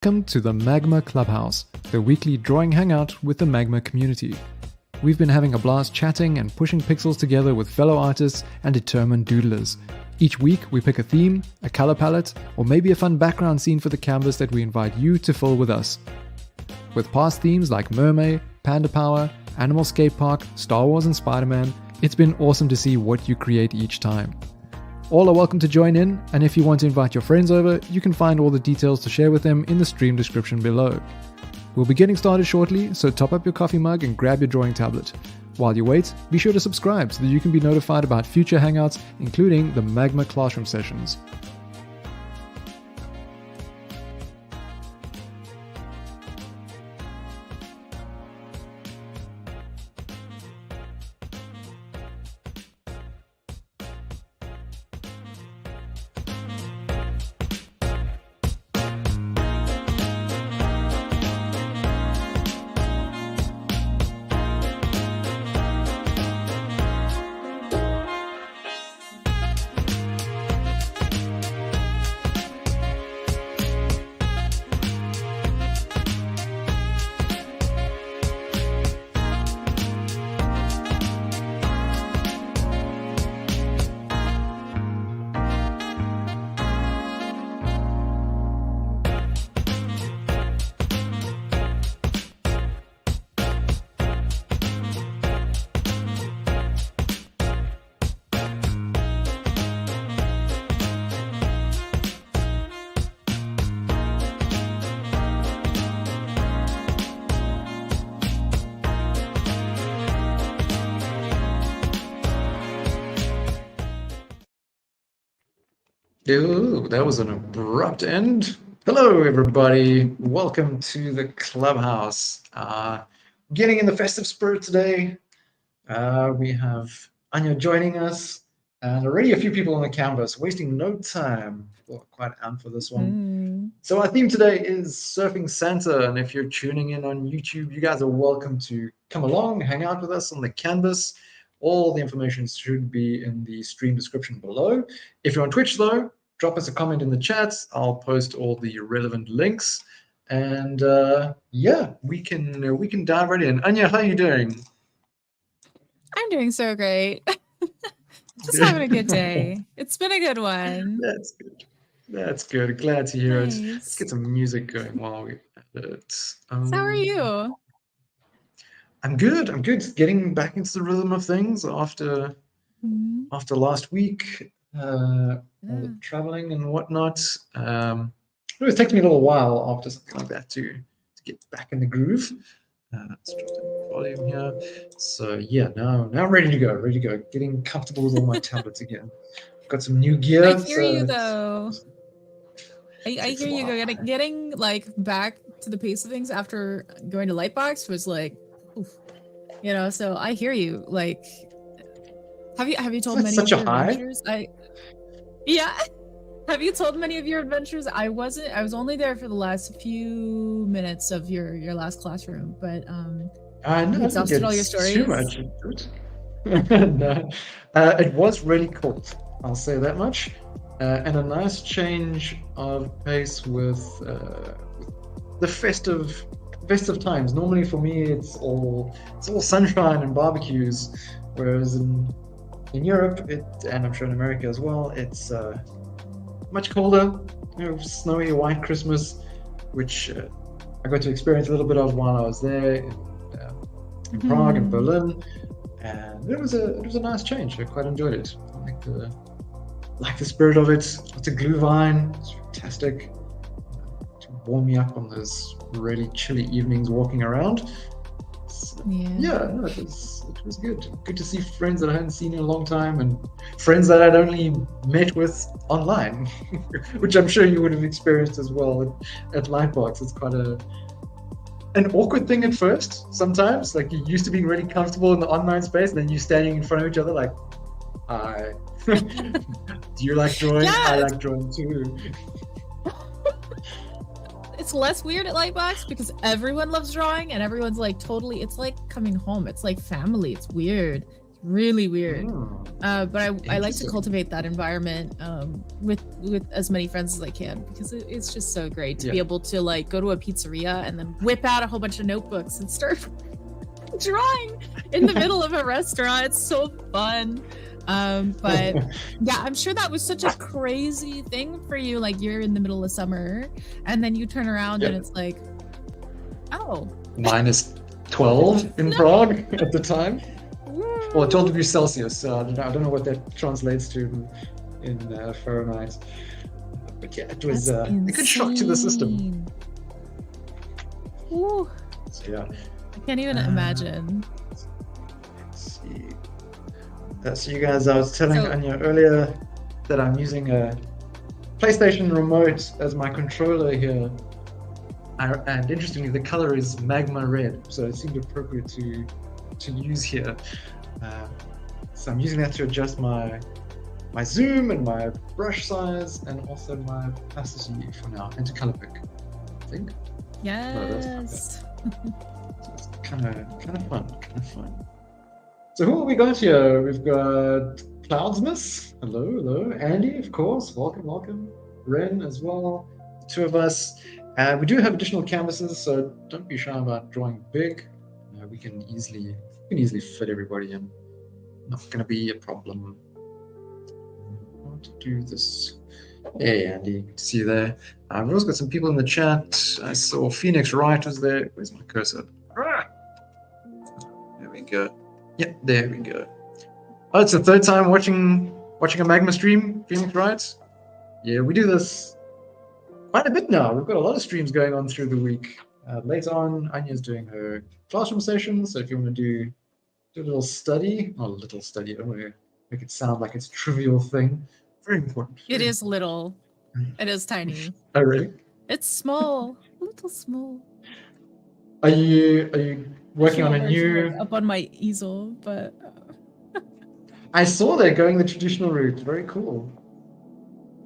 Welcome to the Magma Clubhouse, the weekly drawing hangout with the Magma community. We've been having a blast chatting and pushing pixels together with fellow artists and determined doodlers. Each week we pick a theme, a color palette, or maybe a fun background scene for the canvas that we invite you to fill with us. With past themes like Mermaid, Panda Power, Animal Skate Park, Star Wars and Spider-Man, it's been awesome to see what you create each time. All are welcome to join in, and if you want to invite your friends over, you can find all the details to share with them in the stream description below. We'll be getting started shortly, so top up your coffee mug and grab your drawing tablet. While you wait, be sure to subscribe so that you can be notified about future hangouts, including the Magma Classroom sessions. Ew, that was an abrupt end. Hello, everybody. Welcome to the Clubhouse. Getting in the festive spirit today. We have Anya joining us, and already a few people on the canvas, wasting no time. Well, quite amped for this one. So our theme today is Surfing Santa, and if you're tuning in on YouTube, you guys are welcome to come along, hang out with us on the canvas. All the information should be in the stream description below. If you're on Twitch, though, drop us a comment in the chat. I'll post all the relevant links, and yeah, we can dive right in. Anya, how are you doing? I'm doing so great. Just having a good day. It's been a good one. That's good. That's good. Glad to hear it. Let's get some music going while we edit. So how are you? I'm good. I'm good. Getting back into the rhythm of things after last week. All the traveling and whatnot. It was taking me a little while after something like that to get back in the groove. Let's drop the volume here. So yeah, now I'm ready to go. Getting comfortable with all my tablets again. Got some new gear. I hear you though. I hear you go. Getting like back to the pace of things after going to Lightbox was like, oof, you know. So I hear you. Like, have you told many of your adventures? Yeah. Have you told many of your adventures? I was only there for the last few minutes of your last classroom, but no, exhausted all your stories. Too much. No. It was really cool. I'll say that much. And a nice change of pace with the festive times. Normally for me, it's all sunshine and barbecues, whereas in Europe, and I'm sure in America as well, it's much colder. Snowy white Christmas, which I got to experience a little bit of while I was there in Prague and Berlin, and it was a nice change. I quite enjoyed it. I like the spirit of it. Lots of glühwein. It's fantastic to warm me up on those really chilly evenings walking around. So, no, it was good. Good to see friends that I hadn't seen in a long time, and friends that I'd only met with online, which I'm sure you would have experienced as well at Lightbox. It's quite an awkward thing at first sometimes. Like, you're used to being really comfortable in the online space, and then you're standing in front of each other like, hi. Do you like drawing? Yeah. I like drawing too. It's less weird at Lightbox because everyone loves drawing and everyone's like totally, it's like coming home. It's like family. It's weird. really weird. Oh, But I like to interesting. cultivate that environment with as many friends as I can, because it's just so great to be able to like go to a pizzeria and then whip out a whole bunch of notebooks and start drawing in the middle of a restaurant. It's so fun. But yeah, I'm sure that was such a crazy thing for you. Like you're in the middle of summer and then you turn around and it's like, oh, minus 12 in Prague at the time. Well, 12 degrees Celsius. So I don't know what that translates to in Fahrenheit. But yeah, it was a good shock to the system. Ooh. So, yeah. I can't even imagine. Let's see. So you guys, I was telling Anya earlier that I'm using a PlayStation remote as my controller here. And interestingly, the color is magma red, so it seemed appropriate to use here. So I'm using that to adjust my zoom and my brush size, and also my opacity for now, and to color pick, I think. Yes. So it's kind of fun. So who have we got here? We've got Cloudsmith. Hello. Andy, of course. Welcome. Ren as well. The two of us. We do have additional canvases, so don't be shy about drawing big. We can easily fit everybody in. Not going to be a problem. I want to do this. Hey, Andy, good to see you there. We've also got some people in the chat. I saw Phoenix Wright was there. Where's my cursor? There we go. Yeah, there we go. Oh, it's the third time watching a Magma stream, Phoenix Wright. Yeah, we do this quite a bit now. We've got a lot of streams going on through the week. Later on, Anya's doing her classroom session, so if you want to do a little study, not a little study, I don't want to make it sound like it's a trivial thing. Very important. It is little. It is tiny. Oh, really? It's small. A little small. Are you working on a new... Up on my easel, but... I saw they're going the traditional route. Very cool.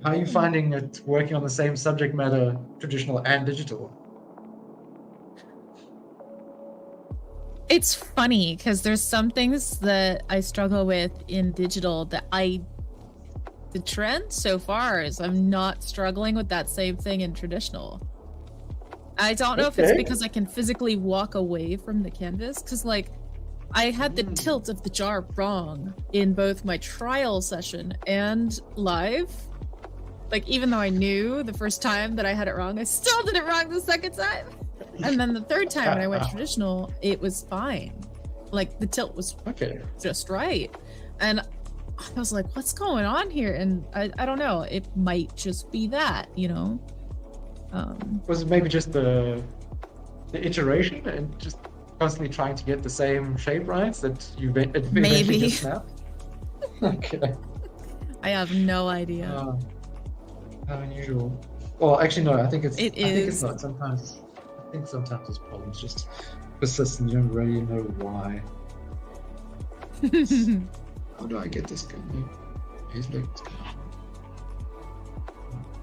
How are you finding it working on the same subject matter, traditional and digital? It's funny because there's some things that I struggle with in digital that the trend so far is I'm not struggling with that same thing in traditional. I don't know if it's because I can physically walk away from the canvas, because like I had the tilt of the jar wrong in both my trial session and live. Like, even though I knew the first time that I had it wrong, I still did it wrong the second time. And then the third time when I went traditional, it was fine. Like, the tilt was just right. And I was like, what's going on here? And I don't know. It might just be that, you know? Was it maybe just the iteration and just constantly trying to get the same shape right that you eventually just snap? Okay. I have no idea. How unusual. Well, actually, no. I think it's not. Sometimes this problem's just persist and you don't really know why. How do I get this guy?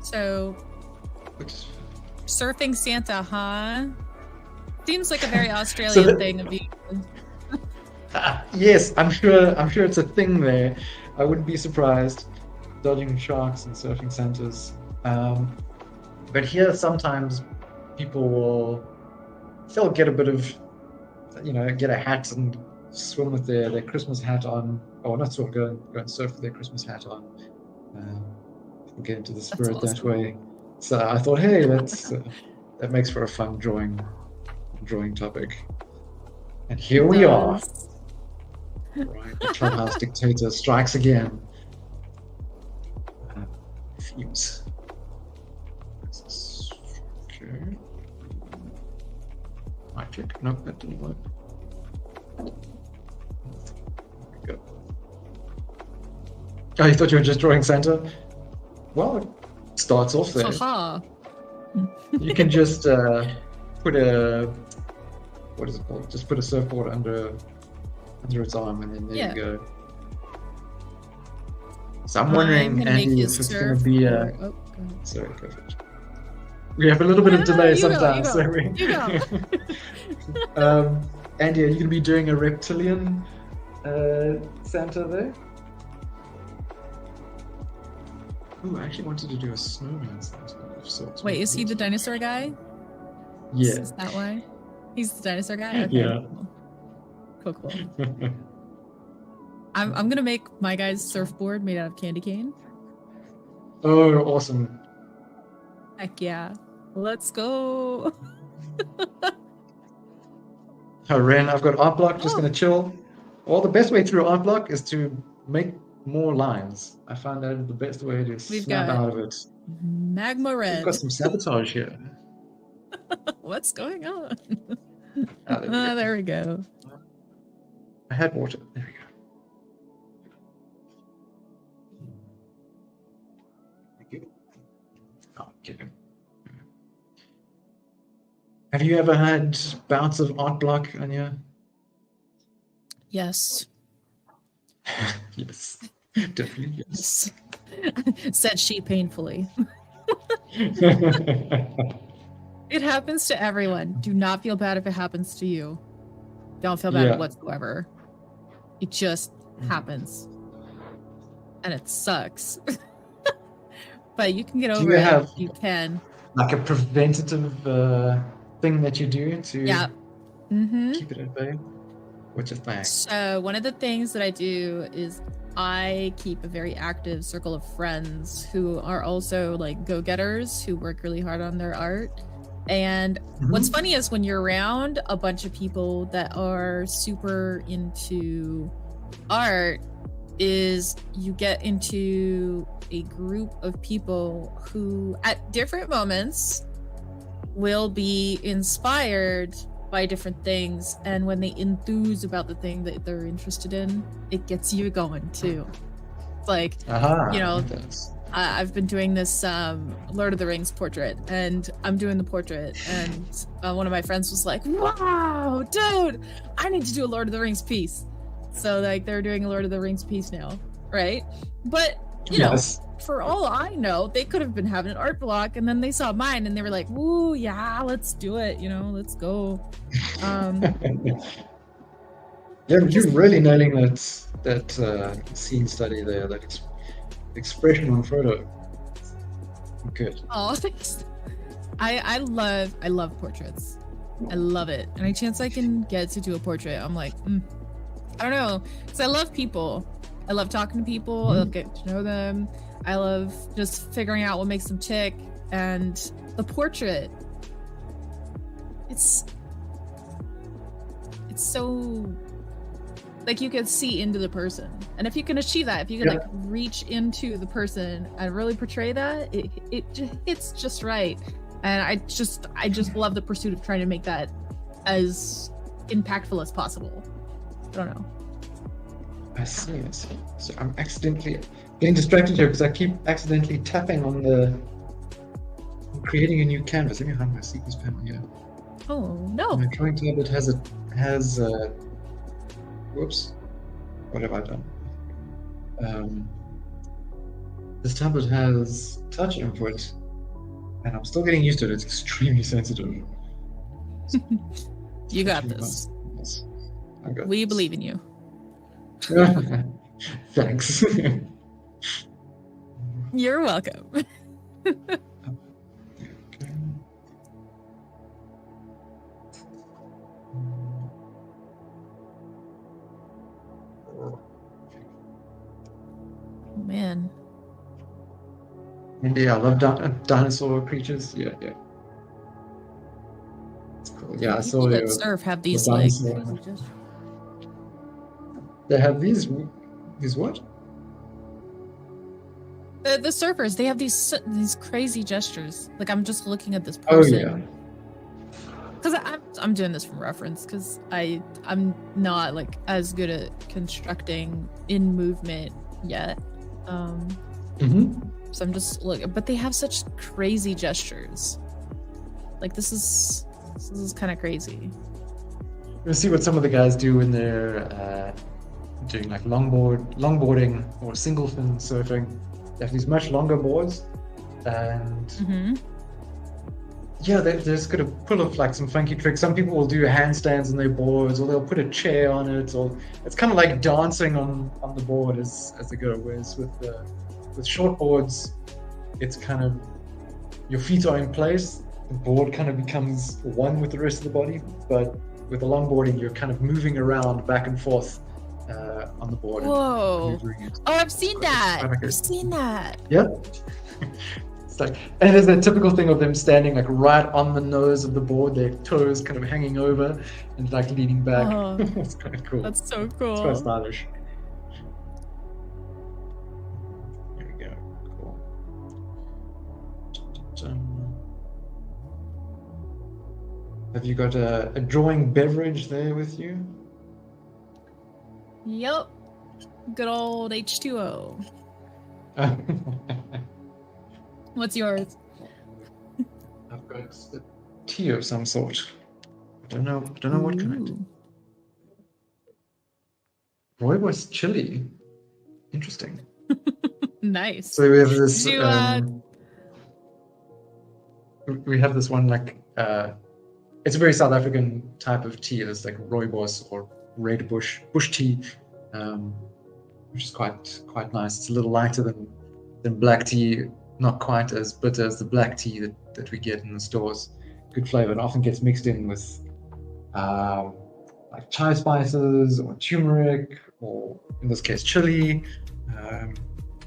So, surfing Santa, huh? Seems like a very Australian thing of you. Yes, I'm sure it's a thing there. I wouldn't be surprised. Dodging sharks and surfing Santas. But here sometimes people they'll get a bit of, get a hat and swim with their Christmas hat on, or not swim, go and surf with their Christmas hat on. People get into the spirit that way. So I thought, hey, that makes for a fun drawing topic. And here we are. Right, the Clubhouse dictator strikes again. Fuse. Okay. Right click. Nope, that didn't work. There we go. Oh, you thought you were just drawing Santa? Well, it starts off there. You can just put a, what is it called? Just put a surfboard under its arm, and then there you go. So I'm wondering, Andy, if it's going to be a... Sorry, go for it. We have a little bit of delay sometimes. You go. Andy, are you going to be doing a reptilian Santa there. Oh, I actually wanted to do a snowman Santa of sorts. Wait, is he the dinosaur guy? Yeah. Is that why? He's the dinosaur guy? Okay. Yeah. Cool. I'm gonna make my guy's surfboard made out of candy cane. Oh, awesome. Heck yeah. Let's go. Oh, Ren, I've got art block, just gonna chill. Well, the best way through art block is to make more lines. I found that the best way to snap out of it. Magma red. We've got some sabotage here. What's going on? There there we go. I had water. There we go. Thank you. Oh, kidding. Have you ever had bouts of art block, Anya? Yes. Yes, definitely yes. Said she painfully. It happens to everyone. Do not feel bad if it happens to you. Don't feel bad whatsoever. It just happens. And it sucks. But you can get over it. You can. Like a preventative thing that you do to keep it at bay? What's your thing? So one of the things that I do is I keep a very active circle of friends who are also like go-getters who work really hard on their art. And what's funny is when you're around a bunch of people that are super into art is you get into a group of people who at different moments will be inspired by different things, and when they enthuse about the thing that they're interested in, it gets you going too. It's like, you know, I've been doing this Lord of the Rings portrait, and I'm doing the portrait, and one of my friends was like, wow, dude, I need to do a Lord of the Rings piece. So like they're doing a Lord of the Rings piece now, right? But you know, for all I know, they could have been having an art block, and then they saw mine and they were like, "Ooh, yeah, let's do it. You know, let's go." You're really nailing that scene study there. That expression on photo. Good. Oh, thanks. I love portraits. I love it. Any chance I can get to do a portrait, I'm like, I don't know, because I love people. I love talking to people. I love getting to know them. I love just figuring out what makes them tick. And the portrait, it's so like you can see into the person. And if you can achieve that, if you can like reach into the person and really portray that, it's just right. And I just love the pursuit of trying to make that as impactful as possible. I don't know. I see. So I'm accidentally getting distracted here because I keep accidentally tapping on I'm creating a new canvas. Let me hide my sequence panel here. Oh no! My drawing tablet has whoops. What have I done? This tablet has touch input, and I'm still getting used to it. It's extremely sensitive. You got this. We believe in you. Thanks. You're welcome. Oh, man. Indeed, I love dinosaur creatures. Yeah. It's cool. Yeah, I saw that surf have these like. They have these what? The surfers, they have these crazy gestures. Like I'm just looking at this person. Oh yeah. Because I'm doing this from reference because I'm not like as good at constructing in movement yet. So I'm just looking, but they have such crazy gestures. Like this is kind of crazy. We'll see what some of the guys do when they're doing like longboarding or single fin surfing. They have these much longer boards, and yeah, they're just gonna pull off like some funky tricks. Some people will do handstands on their boards, or they'll put a chair on it, or it's kind of like dancing on the board as they go. Whereas with short boards, it's kind of your feet are in place, the board kind of becomes one with the rest of the body. But with the longboarding, you're kind of moving around back and forth on the board. Whoa! And oh, I've seen that. I've seen that. Yeah. It's like, and there's that typical thing of them standing like right on the nose of the board, their toes kind of hanging over and like leaning back. Oh, it's kind of cool. That's so cool. It's quite stylish. There we go. Cool. Have you got a drawing beverage there with you? Yep. Good old H2O. What's yours? I've got a tea of some sort. I don't know what kind. Rooibos chili. Interesting. Nice. So we have this. We have this one like it's a very South African type of tea. It's like rooibos or red bush tea, which is quite nice. It's a little lighter than black tea. Not quite as bitter as the black tea that we get in the stores. Good flavor. It often gets mixed in with like chai spices or turmeric, or in this case chili.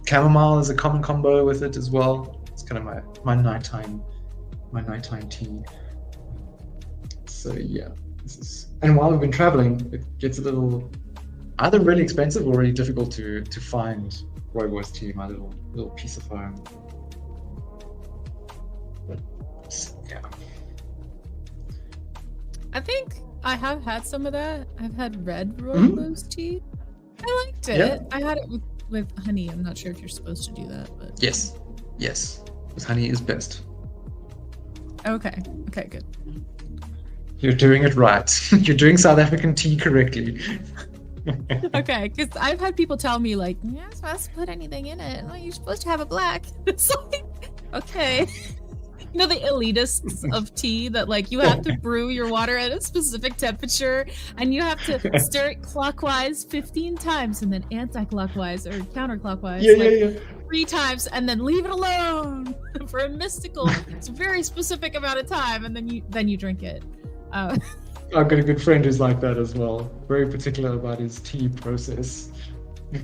Chamomile is a common combo with it as well. It's kind of my nighttime tea. So yeah, this is. And while we've been traveling, it gets a little either really expensive or really difficult to find rooibos tea. My little piece of home. Yeah. I think I have had some of that. I've had red rooibos tea. I liked it. Yeah. I had it with honey. I'm not sure if you're supposed to do that, but yes, with honey is best. Okay, good. You're doing it right. You're doing South African tea correctly. Okay, because I've had people tell me like, you're not supposed to put anything in it. No, you're supposed to have it black. It's like, okay. You know the elitists of tea that like you have to brew your water at a specific temperature and you have to stir it clockwise 15 times and then anti-clockwise or counterclockwise 3 times and then leave it alone for a mystical, it's a very specific amount of time and then you drink it. I've got a good friend who's like that as well. Very particular about his tea process.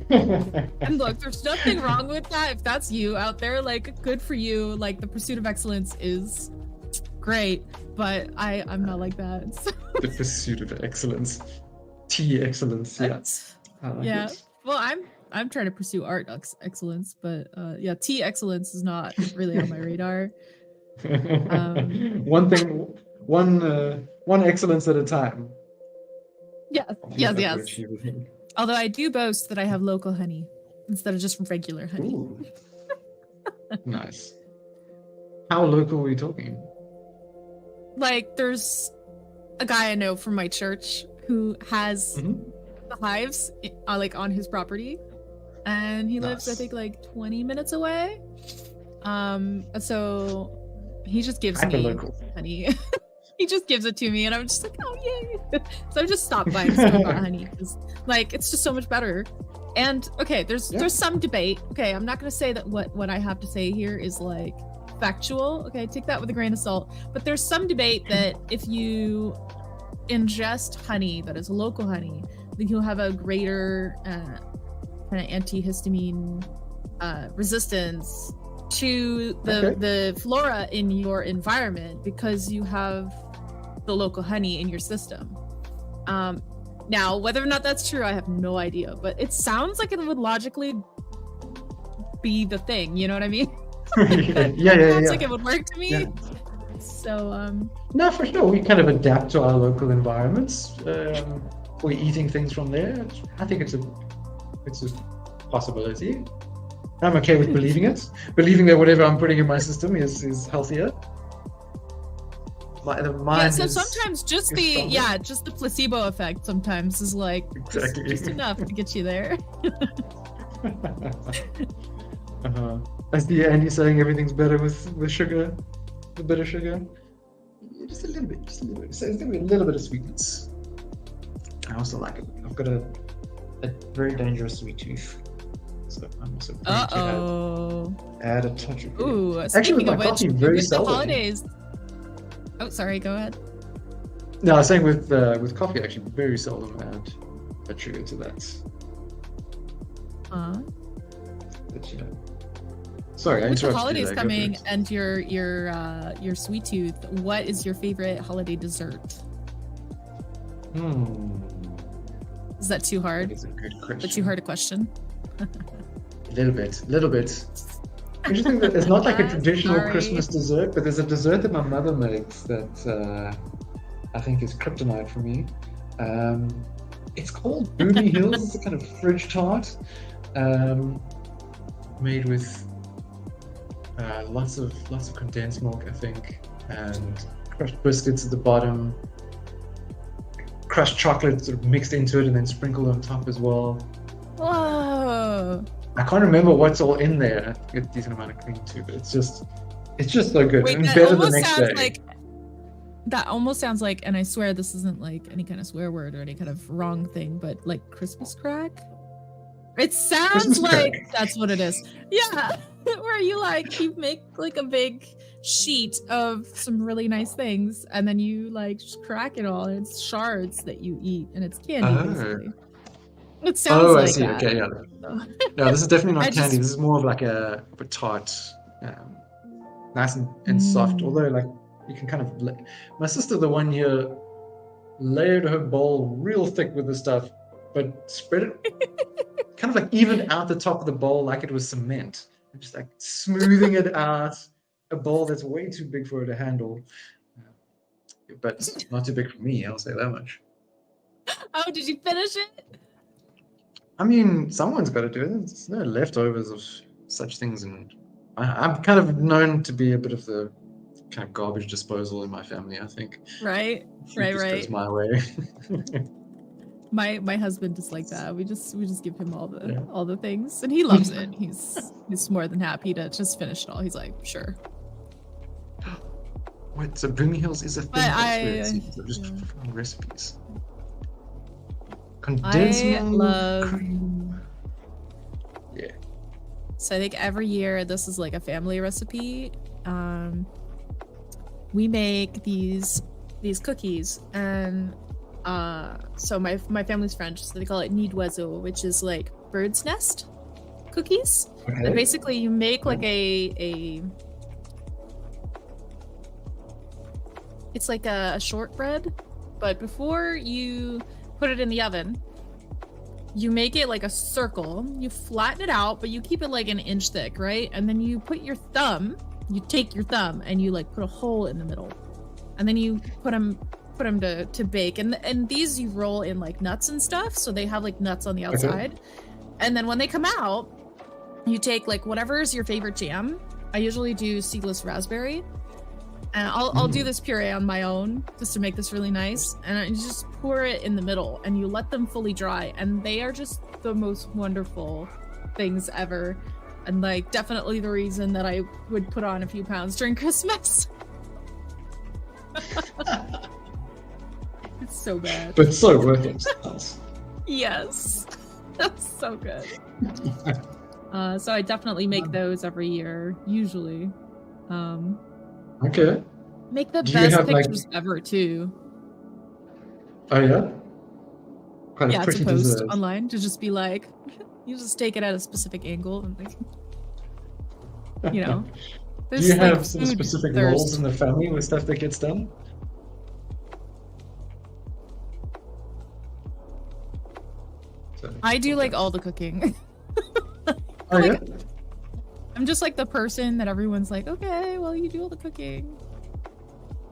And look, there's nothing wrong with that. If that's you out there, like, good for you. Like, the pursuit of excellence is great, but I'm not like that. So. The pursuit of excellence, tea excellence. Yeah. Yeah. It. Well, I'm trying to pursue art excellence, but yeah, tea excellence is not really on my radar. One excellence at a time. Yes. Although I do boast that I have local honey instead of just regular honey. Ooh. Nice. How local are we talking? Like, there's a guy I know from my church who has the hives like on his property, and he lives, I think, like 20 minutes away. So he just gives me honey. He just gives it to me, and I'm just like, oh yay! So I've just stopped buying store-bought honey because, like, it's just so much better. And okay, there's some debate. Okay, I'm not gonna say that what I have to say here is like factual. Okay, take that with a grain of salt. But there's some debate that if you ingest honey that is local honey, then you'll have a greater kind of antihistamine resistance to the flora in your environment because you have the local honey in your system. Now, whether or not that's true, I have no idea, but it sounds like it would logically be the thing, you know what I mean? Yeah. Sounds like it would work to me. Yeah. So, no, for sure. We kind of adapt to our local environments. We're eating things from there. I think it's a possibility. I'm okay with believing it. Believing that whatever I'm putting in my system is healthier. So sometimes just the placebo effect sometimes is like just enough to get you there. I see Andy saying everything's better with sugar, the bitter sugar. just a little bit. So there's gonna be a little bit of sweetness. I also like it. I've got a very dangerous sweet tooth, so I'm also going to add a touch of. Ooh, actually, with my of which, coffee, very with seldom. the holidays. Oh, sorry. Go ahead. No, I was saying with coffee, actually, very seldom add a sugar to that. But yeah. Sorry, I with interrupted the holidays you there. coming and your sweet tooth, what is your favorite holiday dessert? Is that too hard? That is a good question. But too hard a question? A little bit. Interesting that it's not like a traditional Christmas dessert, but there's a dessert that my mother makes that I think is kryptonite for me. It's called Boomy Hills. It's a kind of fridge tart made with lots of condensed milk, I think, and crushed biscuits at the bottom, crushed chocolate sort of mixed into it and then sprinkled on top as well. Whoa! I can't remember what's all in there. I get a decent amount of cream too, but it's just so good. Wait, I mean, that better the almost next sounds day. like that almost sounds like, and I swear this isn't like any kind of swear word or any kind of wrong thing, but like Christmas crack. It sounds Christmas like crack. that's what it is. Yeah, where you make like a big sheet of some really nice things, and then you like just crack it all, and it's shards that you eat, and it's candy basically. It sounds like I see. that. Okay, yeah. No, this is definitely not I candy. just- This is more of like a tart, nice and soft. Although, like, you can kind of. My sister, the one year, layered her bowl real thick with the stuff, but spread it kind of like even out the top of the bowl like it was cement. And just like smoothing it out. A bowl that's way too big for her to handle, but not too big for me. I'll say that much. Oh, did you finish it? I mean, someone's got to do it. There's no leftovers of such things, and I'm kind of known to be a bit of the kind of garbage disposal in my family. I think. Right. Goes my way. My husband is like that. We just give him all the things, and he loves it. He's more than happy to just finish it all. He's like, sure. Wait, so Boomy Hills is a thing? So just recipes. Condensed milk, cream. Yeah. So I think every year this is like a family recipe. We make these cookies, and so my family's French, so they call it nid d'oiseau, which is like bird's nest cookies. Okay. And basically you make like a it's like a shortbread, but before you put it in the oven, you make it like a circle, you flatten it out, but you keep it like an inch thick, right? And then you put your thumb, you take your thumb and you like put a hole in the middle, and then you put them to bake, and these you roll in like nuts and stuff, so they have like nuts on the outside. Okay. And then when they come out, you take like whatever is your favorite jam. I usually do seedless raspberry, and I'll do this puree on my own just to make this really nice, and you just pour it in the middle and you let them fully dry, and they are just the most wonderful things ever, and like definitely the reason that I would put on a few pounds during Christmas. It's so bad, but so worth it. Yes, that's so good. So I definitely make those every year, usually. Okay. Make the best pictures ever too. Oh yeah. Quite a pretty to post dessert online, to just be like, you just take it at a specific angle and like, you know. Do you have some specific roles in the family with stuff that gets done? I do like all the cooking. Oh yeah. I'm just like the person that everyone's like, okay, well, you do all the cooking.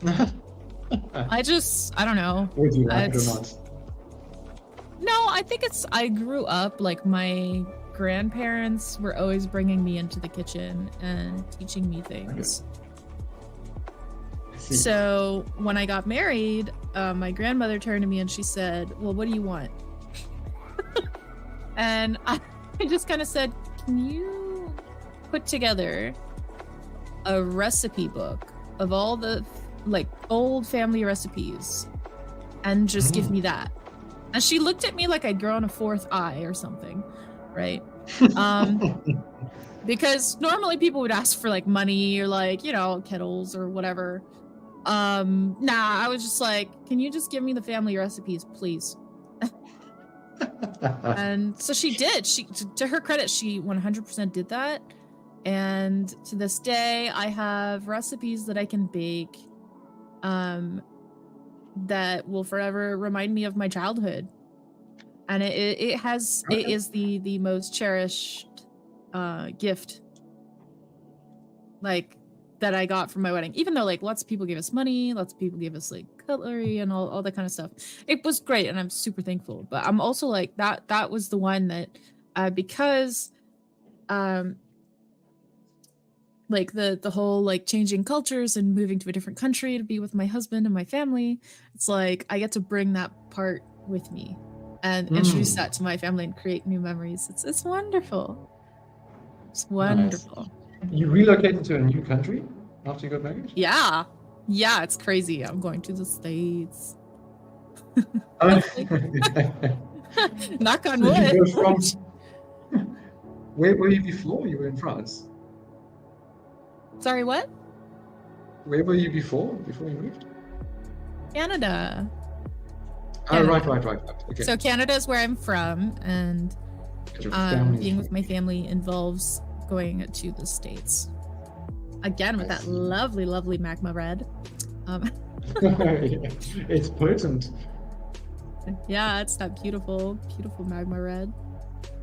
I don't know. Would you like it or not? No, I think I grew up like my grandparents were always bringing me into the kitchen and teaching me things. Okay. So when I got married, my grandmother turned to me and she said, well, what do you want? And I just kind of said, can you put together a recipe book of all the like old family recipes and just give me that. And she looked at me like I'd grown a fourth eye or something, right? Because normally people would ask for like money or like, you know, kettles or whatever. Nah, I was just like, can you just give me the family recipes, please? And so she did. She, to her credit, she 100% did that. And to this day, I have recipes that I can bake that will forever remind me of my childhood. And it is the most cherished gift like that I got from my wedding. Even though like lots of people gave us money, lots of people gave us like cutlery and all that kind of stuff. It was great and I'm super thankful. But I'm also like that was the one that because like the whole like changing cultures and moving to a different country to be with my husband and my family, it's like I get to bring that part with me and introduce that to my family and create new memories. It's wonderful. It's wonderful. Nice. You relocated to a new country after you got married? Yeah, it's crazy. I'm going to the States. Knock on wood. Where were you before? You were in France. Sorry, what? Where were you before you moved? Canada. Oh, right. Okay. So Canada is where I'm from, and being with my family involves going to the States. Again, with that lovely, lovely Magma red. It's potent. Yeah, it's that beautiful, beautiful Magma red.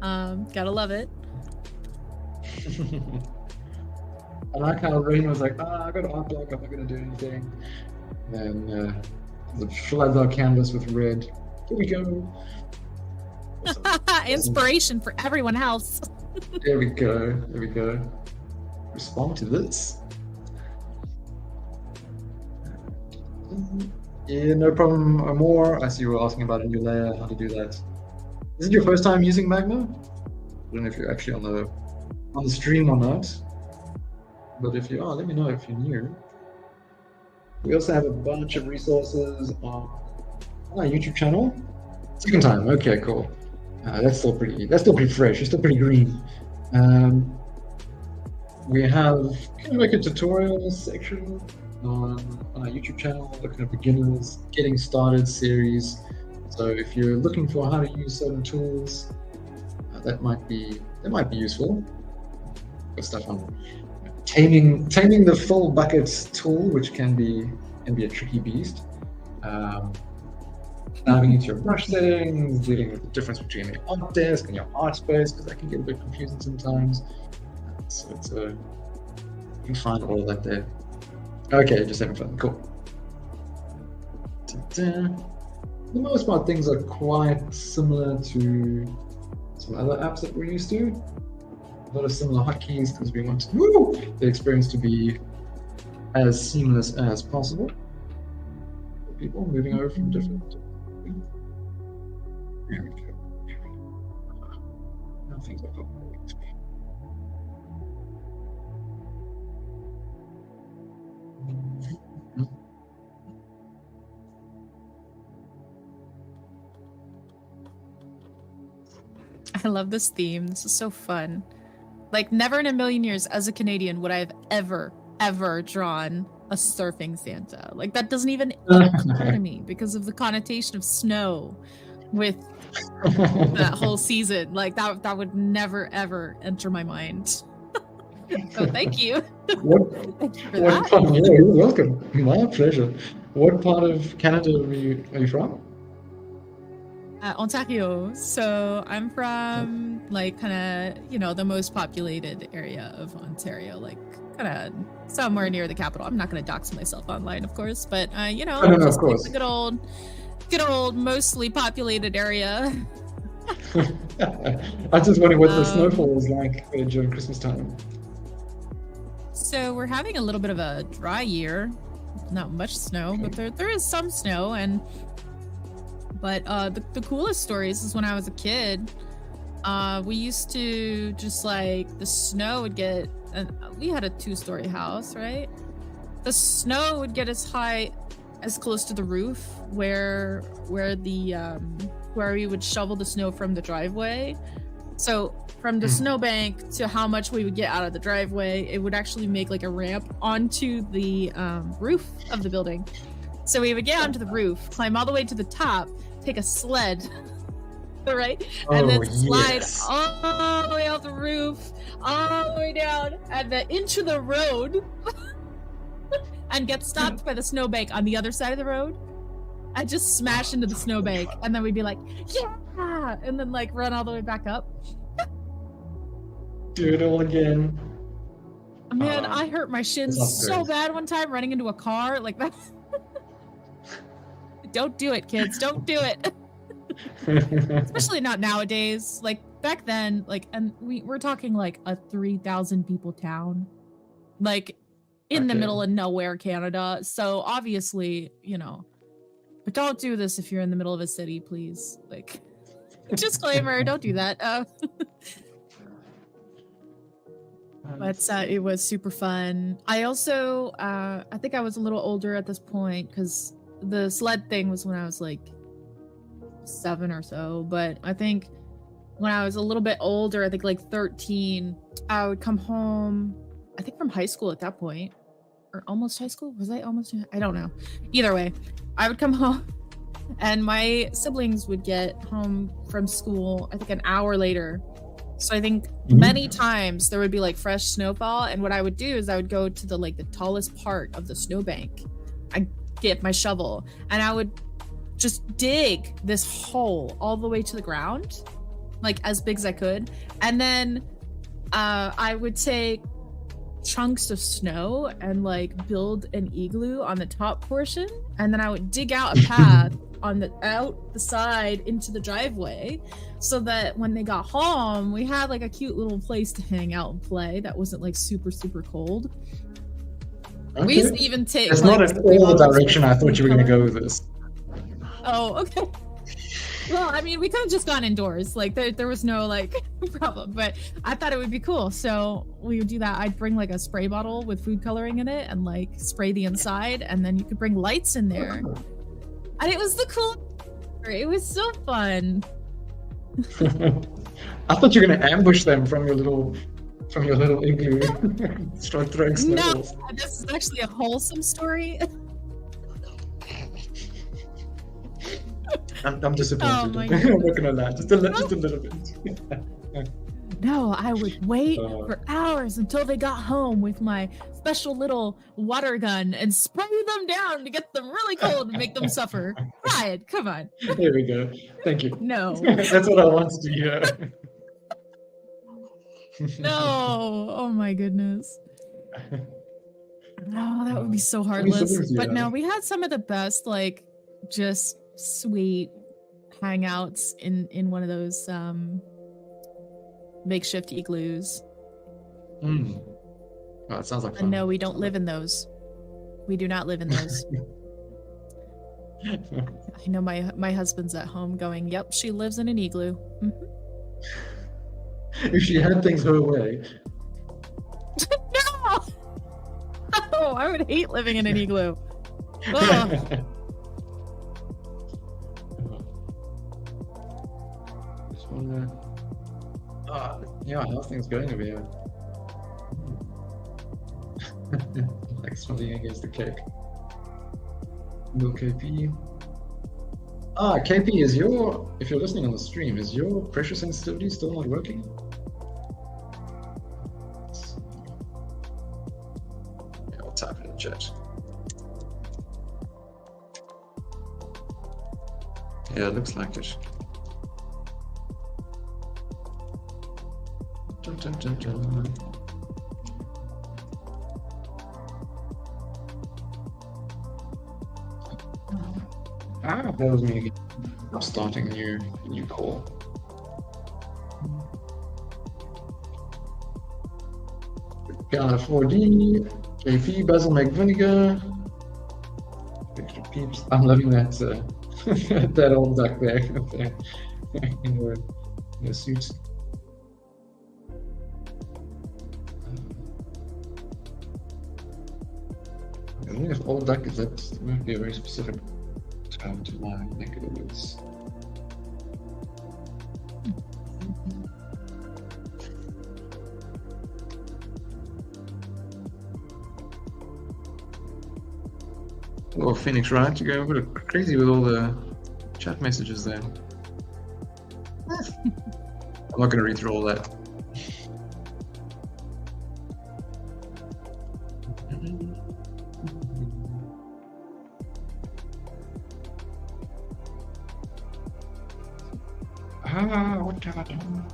Gotta love it. I like how Rain was like, I got an art block, I'm not going to do anything. And then the floods our canvas with red. Here we go. Inspiration for everyone else. There we go. Respond to this. Yeah, no problem. More. I see you were asking about a new layer, how to do that. Is it your first time using Magma? I don't know if you're actually on the stream or not. But if you are, let me know if you're new. We also have a bunch of resources on our YouTube channel. Second time, okay, cool. That's still pretty fresh. It's still pretty green. We have kind of like a tutorial section on our YouTube channel, the kind of beginners getting started series. So if you're looking for how to use certain tools, that might be useful. Got stuff on taming the full buckets tool, which can be a tricky beast. Diving into your brush settings, dealing with the difference between your art desk and your Artspace, because that can get a bit confusing sometimes. So it's you can find all of that there. Okay, just having fun. Cool. For the most part, things are quite similar to some other apps that we're used to. A lot of similar hotkeys because we want the experience to be as seamless as possible. People moving over from different. There we go. Now things are going. I love this theme. This is so fun. Like, never in a million years as a Canadian would I have ever drawn a surfing Santa. Like, that doesn't even occur to me because of the connotation of snow with that whole season. Like, that would never, ever enter my mind. So thank you. Thank you for that. You're welcome. My pleasure. What part of Canada are you from? Ontario. So I'm from like kind of, the most populated area of Ontario, like kind of somewhere near the capital. I'm not going to dox myself online, of course, but just like the good old mostly populated area. I just wondering what the snowfall was like during Christmas time. So we're having a little bit of a dry year, not much snow, but there is some snow. But the coolest stories is when I was a kid. We used to just like the snow would get, and we had a 2-story house, right? the snow would get as high as close to the roof where we would shovel the snow from the driveway. So from the snowbank to how much we would get out of the driveway, it would actually make like a ramp onto the roof of the building. So we would get onto the roof, climb all the way to the top, take a sled, right? And then slide all the way off the roof, all the way down, and then into the road, and get stopped by the snowbank on the other side of the road, and just smash into the snowbank. And then we'd be like, yeah! And then like run all the way back up. Do it all again. Man, I hurt my shins so bad one time running into a car. Like that. Don't do it, kids. Don't do it. Especially not nowadays. Like back then, like, and we're talking like a 3,000 people town, like in the middle of nowhere, Canada. So obviously, you know, but don't do this if you're in the middle of a city, please. Like, disclaimer, don't do that. But it was super fun. I also, I think I was a little older at this point because the sled thing was when I was like 7 or so. But I think when I was a little bit older, I think like 13, I would come home, I think from high school at that point, or almost high school. Was I almost? I don't know. Either way, I would come home and my siblings would get home from school, I think an hour later. So I think many times there would be like fresh snowfall, and what I would do is I would go to the like the tallest part of the snowbank. I'd get my shovel and I would just dig this hole all the way to the ground, like as big as I could. And then I would take chunks of snow and like build an igloo on the top portion, and then I would dig out a path on the side into the driveway, so that when they got home, we had like a cute little place to hang out and play that wasn't like super cold. Okay. We used to even take. It's like, not at all the direction I thought you were going to go with this. Oh, okay. Well, I mean, we could have just gone indoors. Like there was no like problem, but I thought it would be cool. So we would do that. I'd bring like a spray bottle with food coloring in it and like spray the inside, and then you could bring lights in there. And it was the cool. It was so fun. I thought you were gonna ambush them from your little igloo. Start throwing snowballs. No, this is actually a wholesome story. I'm disappointed. Oh my I'm not gonna lie, just a little bit. No, I would wait for hours until they got home with my special little water gun and spray them down to get them really cold and make them suffer. Ryan, come on. There we go. Thank you. No. That's what I wanted to hear. No. Oh my goodness. No, that would be so heartless. But no, we had some of the best, like, just sweet hangouts in one of those makeshift igloos. Oh, it sounds like fun. And no, we don't live in those. We do not live in those. I know my husband's at home going, yep, she lives in an igloo. If she had things her way. No! Oh, I would hate living in an igloo. Oh. Just wonder. Yeah, how's things going over here? Like something against the cake. No KP. KP, is if you're listening on the stream, is your pressure sensitivity still not working? Yeah, I'll type it in the chat. Yeah, it looks like it. Dun, dun, dun, dun. That was me again. I'm starting a new call. Got 4D, KP, basil, make vinegar. Extra peeps. I'm loving that that old duck there in the suit. I don't know if old duck is that might be a very specific term to my neck of the woods. Well, Phoenix, right? You're going a bit crazy with all the chat messages there. I'm not going to read through all that. What have I done?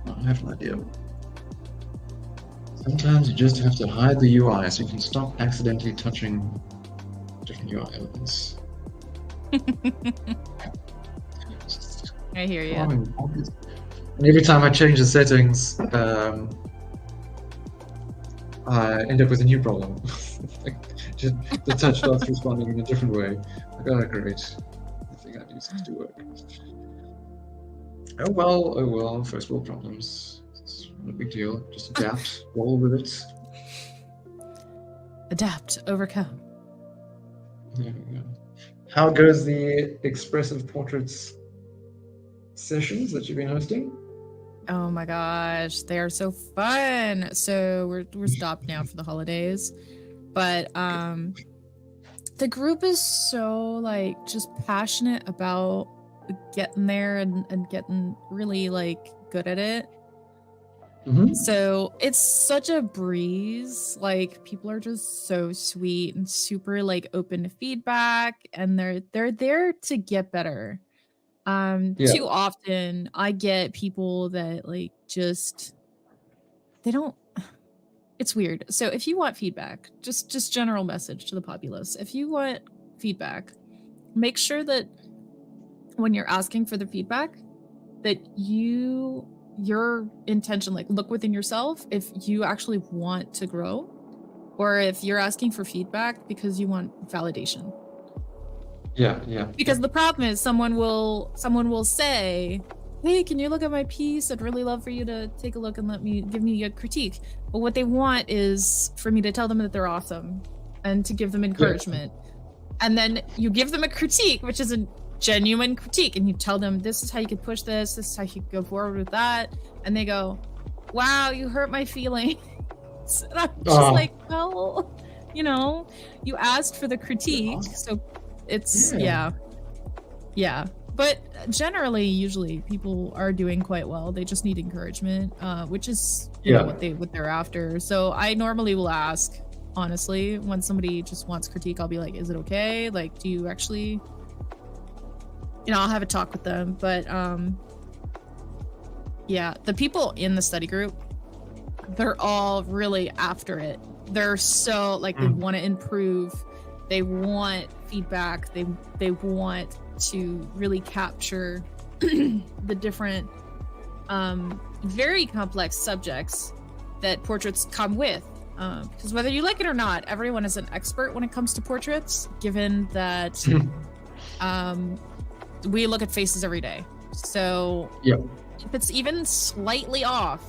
I have an idea. Sometimes you just have to hide the UI so you can stop accidentally touching different UI elements. I hear you. And every time I change the settings, I end up with a new problem. Just the touch starts responding in a different way. Like, oh, great. I think I do seems to work. Oh well, first world problems. It's not a big deal. Just adapt, roll with it. Adapt, overcome. There we go. How goes the expressive portraits sessions that you've been hosting? Oh my gosh, they are so fun. So we're stopped now for the holidays. But the group is so like just passionate about getting there and getting really like good at it. Mm-hmm. So it's such a breeze. Like people are just so sweet and super like open to feedback, and they're there to get better. Too often I get people that like just they don't. It's weird. So if you want feedback, just general message to the populace. If you want feedback, make sure that when you're asking for the feedback, that your intention, like look within yourself if you actually want to grow, or if you're asking for feedback because you want validation. Yeah. Because the problem is someone will say, hey, can you look at my piece? I'd really love for you to take a look and give me a critique. But what they want is for me to tell them that they're awesome and to give them encouragement. Yeah. And then you give them a critique, which is a genuine critique, and you tell them this is how you could push this is how you could go forward with that. And they go, wow, you hurt my feelings. And I'm just like, well, you asked for the critique, so it's yeah. But generally, usually people are doing quite well. They just need encouragement, which is what they're after. So I normally will ask, honestly, when somebody just wants critique, I'll be like, is it okay? Like, do you actually, I'll have a talk with them. But the people in the study group, they're all really after it. They're so like they want to improve. They want feedback. They want to really capture the different very complex subjects that portraits come with, because whether you like it or not, everyone is an expert when it comes to portraits, given that we look at faces every day. So if it's even slightly off,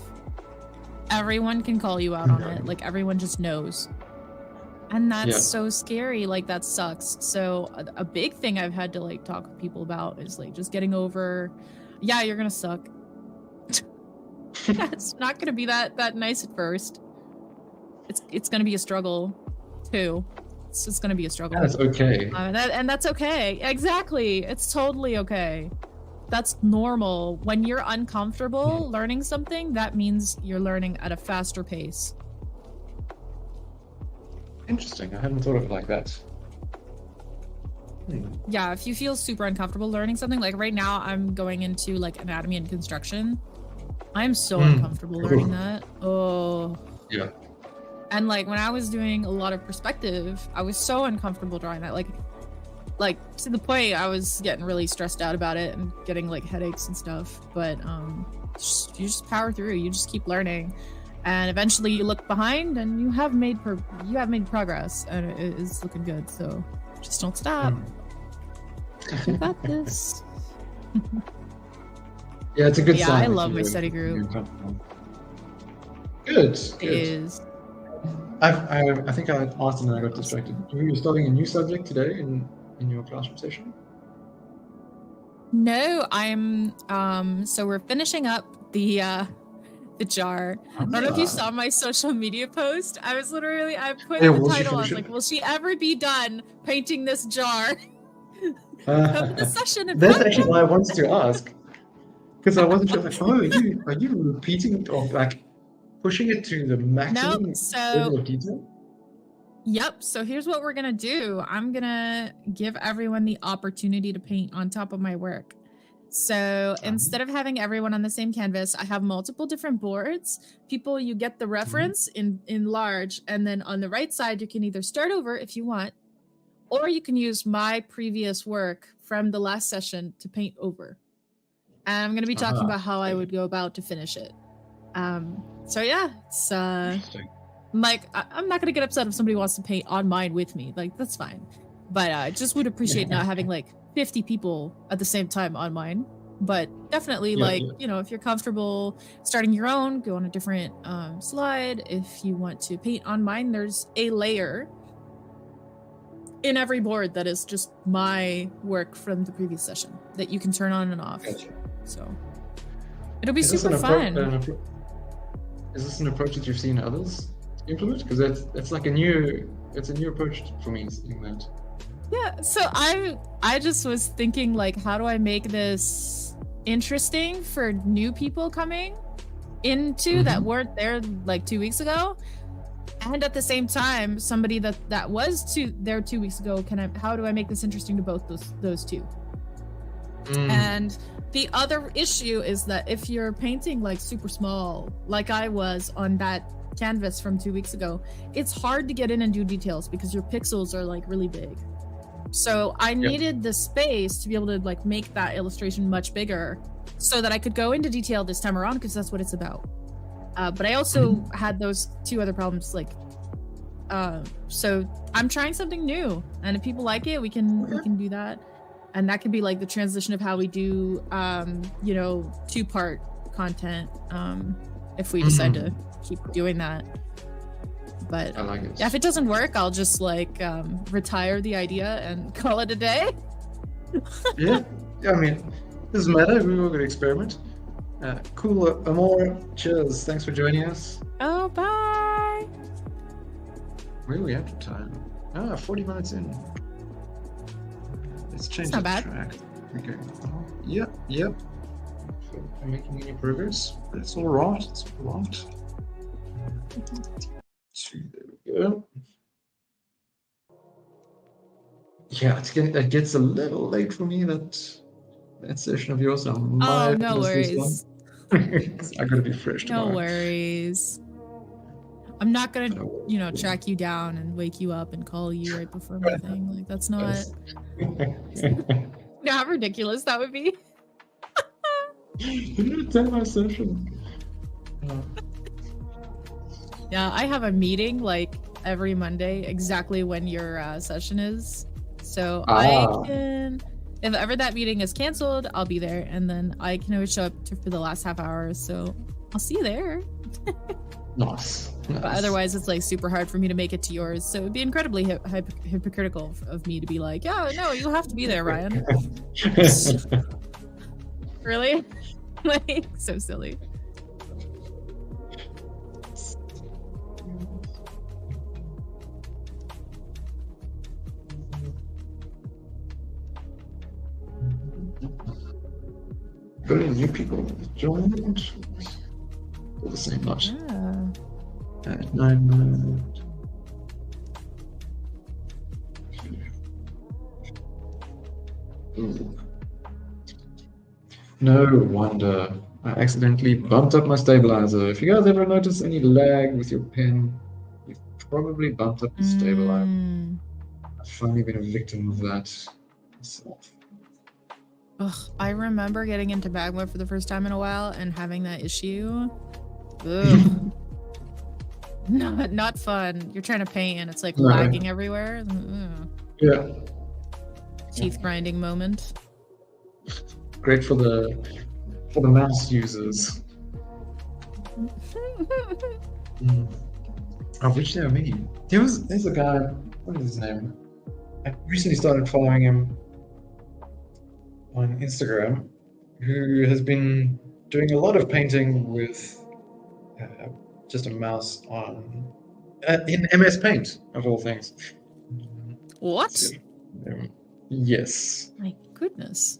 everyone can call you out on it. Like everyone just knows. And that's so scary. Like that sucks. So a big thing I've had to like talk with people about is like just getting over, you're gonna suck. It's not gonna be that nice at first. It's gonna be a struggle too. It's just gonna be a struggle. That's okay. And that's okay. Exactly. It's totally okay. That's normal. When you're uncomfortable learning something, that means you're learning at a faster pace. Interesting. I hadn't thought of it like that. Yeah, if you feel super uncomfortable learning something, like right now I'm going into like anatomy and construction. I'm so uncomfortable learning that. Oh. Yeah. And like when I was doing a lot of perspective, I was so uncomfortable drawing that. Like to the point I was getting really stressed out about it and getting like headaches and stuff. But you just power through. You just keep learning. And eventually you look behind and you have made progress, and it is looking good. So just don't stop. You got this. Yeah, it's a good sign. I love my study group. Good. is. I think I asked and then I got distracted. Were you starting a new subject today in your classroom session? No, I'm so we're finishing up the jar. I don't know if you saw my social media post. I put the title, I was like, will she ever be done painting this jar? Come to the session and that's actually why I wanted to ask. Because I wasn't sure, like, are you repeating it or like pushing it to the maximum level of detail? Yep. So here's what we're gonna do. I'm gonna give everyone the opportunity to paint on top of my work. So instead of having everyone on the same canvas, I have multiple different boards. People, you get the reference in large, and then on the right side, you can either start over if you want, or you can use my previous work from the last session to paint over. And I'm going to be talking about how I would go about to finish it. So yeah, it's Mike, I'm not going to get upset if somebody wants to paint on mine with me. Like, that's fine. But I just would appreciate not having like 50 people at the same time on mine. But definitely, you know, if you're comfortable starting your own, go on a different slide. If you want to paint on mine, there's a layer in every board that is just my work from the previous session that you can turn on and off. So it'll be super fun. Is this an approach that you've seen others implement? Because that's like a new approach for me, seeing that. Yeah, so I just was thinking, like, how do I make this interesting for new people coming into that weren't there like 2 weeks ago, and at the same time somebody that was there 2 weeks ago, how do I make this interesting to both those two? And the other issue is that if you're painting like super small, like I was on that canvas from 2 weeks ago, it's hard to get in and do details because your pixels are like really big. So I needed the space to be able to like make that illustration much bigger so that I could go into detail this time around, because that's what it's about. But I also had those two other problems, like so I'm trying something new, and if people like it, we can do that. And that could be like the transition of how we do you know, 2-part content, if we decide to keep doing that. But I like it. Yeah, if it doesn't work, I'll just like retire the idea and call it a day. Yeah, I mean, it doesn't matter. We were going to experiment. Cool, Amor. Cheers. Thanks for joining us. Oh, bye. Where are we at for time? 40 minutes in. Let's change the track. Okay. Yep. So I'm making any progress. That's all right. It's all right. There we go. Yeah, it gets a little late for me, that session of yours. Oh, no worries. I gotta be fresh tomorrow. No worries. I'm not gonna, you know, track you down and wake you up and call you right before my thing. Like, that's not. You know how ridiculous that would be. You didn't tell my session. Yeah, I have a meeting like every Monday, exactly when your session is. So I can, if ever that meeting is canceled, I'll be there, and then I can always show up for the last half hour. So I'll see you there. Nice. But otherwise, it's like super hard for me to make it to yours. So it'd be incredibly hypocritical of me to be like, "Yeah, no, you have to be there, Ryan." Really? Like, so silly. Got any new people joined? All the same lot. Yeah. At 9 minutes. Ooh. No wonder I accidentally bumped up my stabilizer. If you guys ever notice any lag with your pen, you've probably bumped up the stabilizer. I've finally been a victim of that myself. Ugh, I remember getting into Magma for the first time in a while and having that issue. Ugh. Not fun. You're trying to paint and it's like lagging everywhere. Ugh. Yeah. Teeth grinding moment. Great for the mouse users. Of which there are many. There's a guy, what is his name? I recently started following him on Instagram, who has been doing a lot of painting with just a mouse on in MS Paint, of all things. What? Yes. My goodness.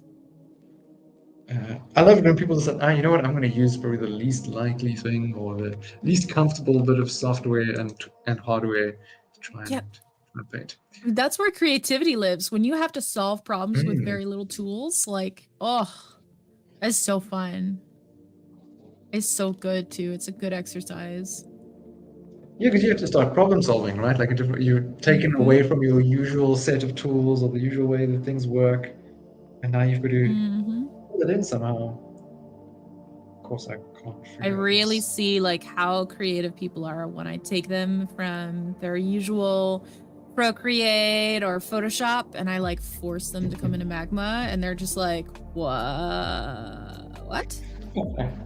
I love it when people say, you know what, I'm going to use probably the least likely thing or the least comfortable bit of software and hardware to try and paint. That's where creativity lives. When you have to solve problems with very little tools, like, oh, it's so fun. It's so good too. It's a good exercise. Yeah, because you have to start problem solving, right? Like you're taken away from your usual set of tools or the usual way that things work, and now you've got to pull it in somehow. Of course, I can't. I really see like how creative people are when I take them from their usual Procreate or Photoshop, and I like force them to come into Magma, and they're just like, what?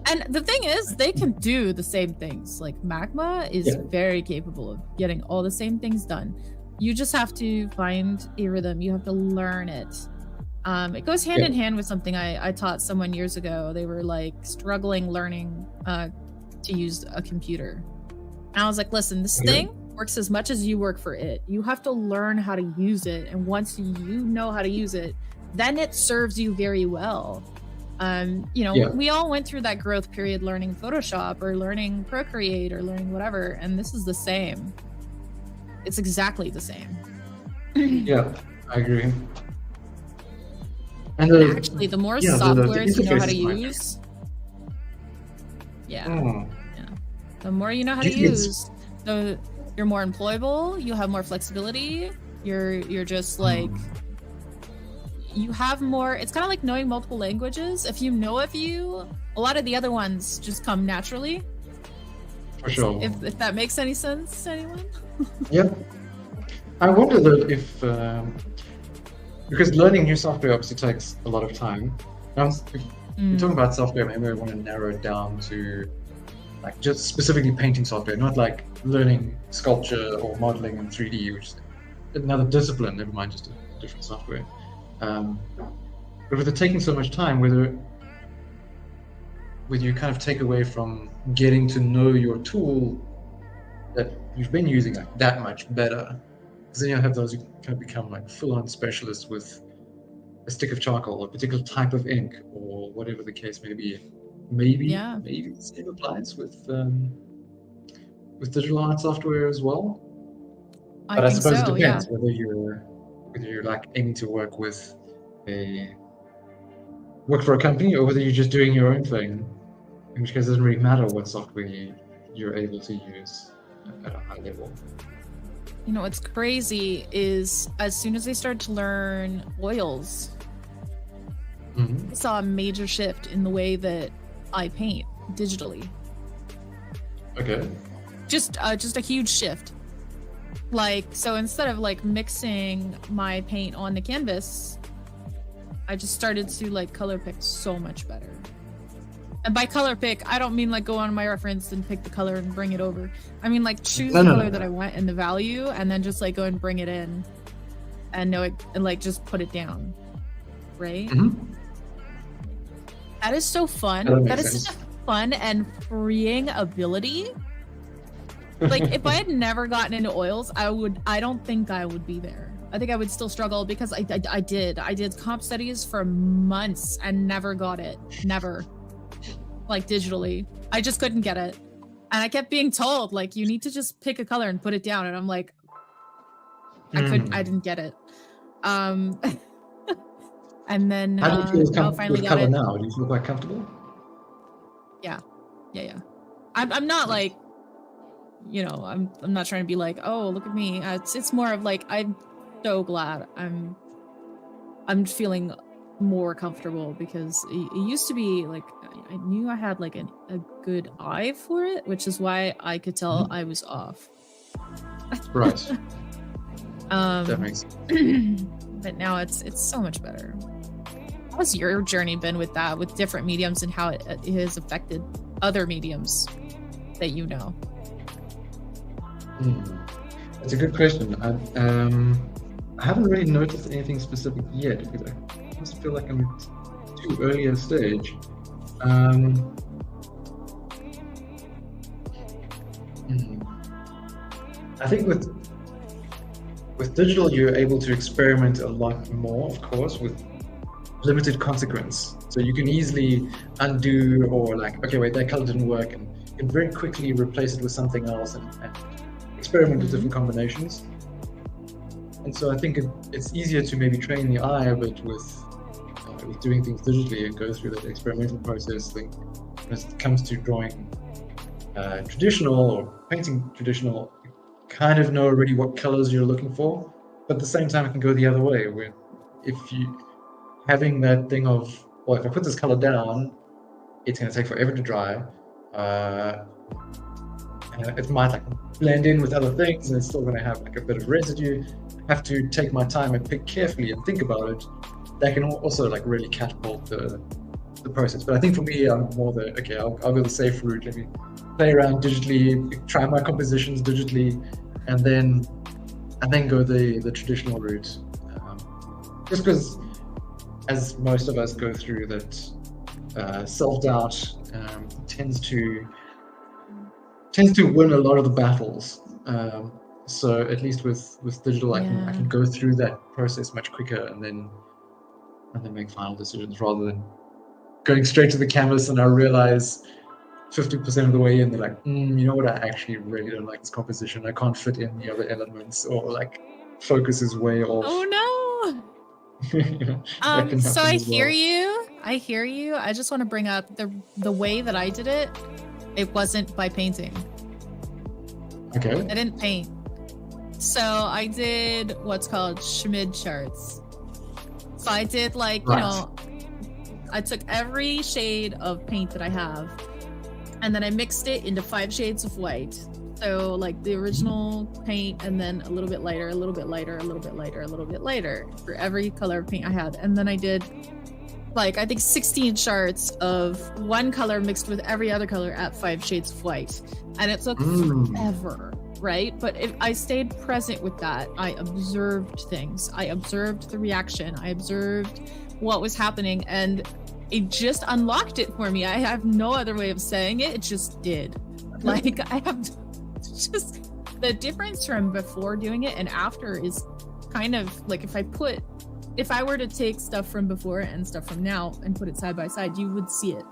And the thing is, they can do the same things. Like Magma is very capable of getting all the same things done. You just have to find a rhythm. You have to learn it. It goes hand in hand with something I taught someone years ago. They were like struggling learning to use a computer. And I was like, listen, this thing works as much as you work for it. You have to learn how to use it. And once you know how to use it, then it serves you very well. We all went through that growth period learning Photoshop or learning Procreate or learning whatever, and this is the same. It's exactly the same. Yeah, I agree. And actually, the more softwares you know how to use, the more you know how to use, you're more employable. You have more flexibility. You're just like. You have more, it's kind of like knowing multiple languages. If you know a few, a lot of the other ones just come naturally. For sure. If that makes any sense to anyone. Yep. I wonder that if, because learning new software obviously takes a lot of time. If you're talking about software, maybe I want to narrow it down to like just specifically painting software, not like learning sculpture or modeling in 3D, which is another discipline, never mind just a different software. But with it taking so much time, whether you kind of take away from getting to know your tool that you've been using like that much better, because then you have those who kind of become like full-on specialists with a stick of charcoal, a particular type of ink, or whatever the case may be. Maybe the same applies with digital art software as well. But I suppose it depends whether you're like aiming to work for a company or whether you're just doing your own thing, in which case it doesn't really matter what software you're able to use at a high level. You know what's crazy is as soon as they started to learn oils, I saw a major shift in the way that I paint digitally. Okay. Just a huge shift. Like, so instead of like mixing my paint on the canvas, I just started to like color pick so much better. And by color pick, I don't mean like go on my reference and pick the color and bring it over. I mean like choose the color that I want and the value, and then just like go and bring it in and know it and like just put it down. Right? That is so fun. That is such a fun and freeing ability. Like if I had never gotten into oils, I don't think I would be there. I think I would still struggle because I did comp studies for months and never got it. Never. Like digitally. I just couldn't get it. And I kept being told like you need to just pick a color and put it down, and I'm like I didn't get it. And then how do you feel finally with got color it. now? Do you feel quite comfortable? Yeah. I'm not like, you know, I'm not trying to be like, oh, look at me. It's more of like, I'm so glad I'm feeling more comfortable, because it used to be like I knew I had like a good eye for it, which is why I could tell I was off. Right. That makes sense. But now it's so much better. How's your journey been with that, with different mediums, and how it has affected other mediums? that you know? That's a good question. I haven't really noticed anything specific yet because I just feel like I'm at too early a stage. I think with digital, you're able to experiment a lot more, of course, with limited consequence. So you can easily undo or like, okay, wait, that color didn't work, and you can very quickly replace it with something else and experiment with different combinations. And so I think it's easier to maybe train the eye a bit with doing things digitally and go through that experimental process thing. When it comes to drawing traditional or painting traditional, you kind of know already what colors you're looking for, but at the same time it can go the other way, where if you having that thing of, well, if I put this color down, it's going to take forever to dry, and it might like blend in with other things, and it's still going to have like a bit of residue. I have to take my time and pick carefully and think about it. That can also like really catapult the process. But I think for me, I'm more okay, I'll go the safe route. Let me play around digitally, try my compositions digitally, and then go the traditional route. Just because, as most of us go through that, self-doubt tends to win a lot of the battles. So at least with digital, I can go through that process much quicker and then make final decisions rather than going straight to the canvas and I realize 50% of the way in, they're like, you know what, I actually really don't like this composition. I can't fit in the other elements, or like focus is way off. Oh no. So I hear you. I just want to bring up the way that I did it. It wasn't by painting. Okay. I didn't paint. So I did what's called Schmid charts. So I did like, you know, I took every shade of paint that I have and then I mixed it into 5 shades of white. So like the original paint and then a little bit lighter, a little bit lighter, a little bit lighter, a little bit lighter for every color of paint I had. And then I did like, I think 16 charts of one color mixed with every other color at 5 shades of white. And it took forever, right? But if I stayed present with that, I observed things. I observed the reaction. I observed what was happening, and it just unlocked it for me. I have no other way of saying it. It just did. Like, I have just the difference from before doing it and after is kind of like if I were to take stuff from before and stuff from now and put it side by side, you would see it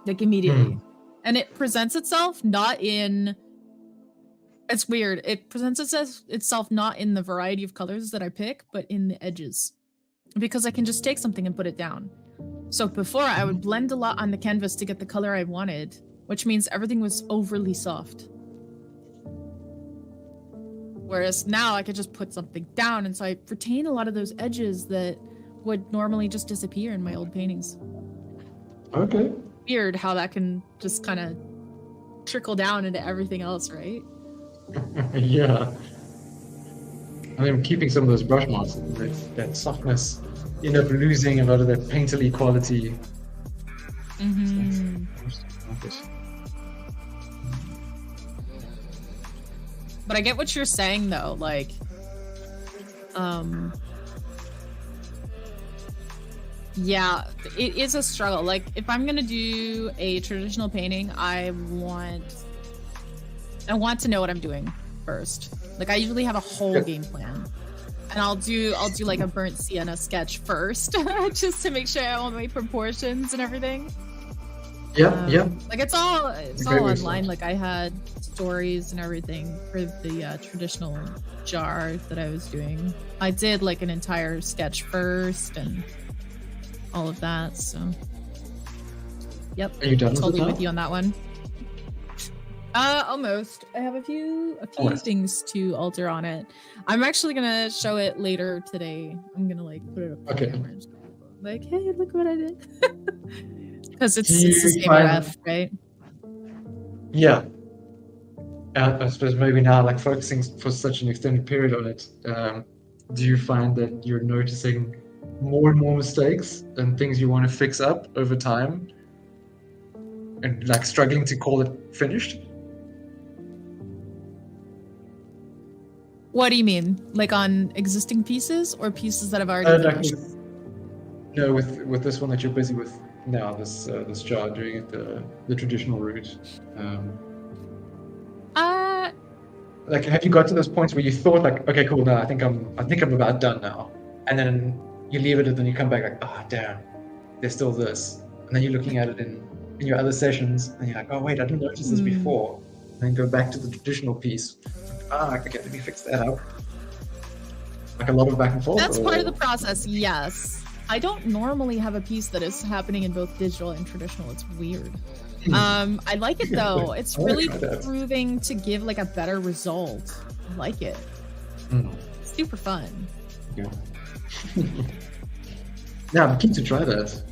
like immediately. And it presents itself not in, it's weird. It presents itself not in the variety of colors that I pick, but in the edges, because I can just take something and put it down. So before I would blend a lot on the canvas to get the color I wanted, which means everything was overly soft. Whereas now I could just put something down, and so I retain a lot of those edges that would normally just disappear in my old paintings. Okay. Weird how that can just kind of trickle down into everything else, right? Yeah. I mean, keeping some of those brush marks, that softness, you end up losing a lot of that painterly quality. But I get what you're saying though, like, yeah, it is a struggle. Like, if I'm gonna do a traditional painting, I want to know what I'm doing first. Like, I usually have a whole game plan, and I'll do like a burnt sienna sketch first, just to make sure I have all my proportions and everything. Yeah. Like, it's all online. Like, I had stories and everything for the traditional jar that I was doing. I did like an entire sketch first and all of that. So, yep. Are you done totally with you on that one? Almost. I have a few things to alter on it. I'm actually gonna show it later today. I'm gonna like put it up. Okay. Like, hey, look what I did. Because it's the same ref, right? Yeah. I suppose maybe now, like, focusing for such an extended period on it, do you find that you're noticing more and more mistakes and things you want to fix up over time, and like struggling to call it finished? What do you mean? Like on existing pieces or pieces that have already Like finished? with this one that you're busy with now, this jar, doing it the traditional route. Like, have you got to those points where you thought like, okay, cool, now I think I'm about done now, and then you leave it and then you come back like, oh damn, there's still this, and then you're looking at it in your other sessions and you're like, oh wait, I didn't notice this before, and then go back to the traditional piece. Okay, let me fix that up. Like a lot of back and forth. That's part of the process, yes. I don't normally have a piece that is happening in both digital and traditional. It's weird. I like it though. It's really proving to give like a better result. I like it. Super fun. Yeah. Yeah, I'm keen to try that.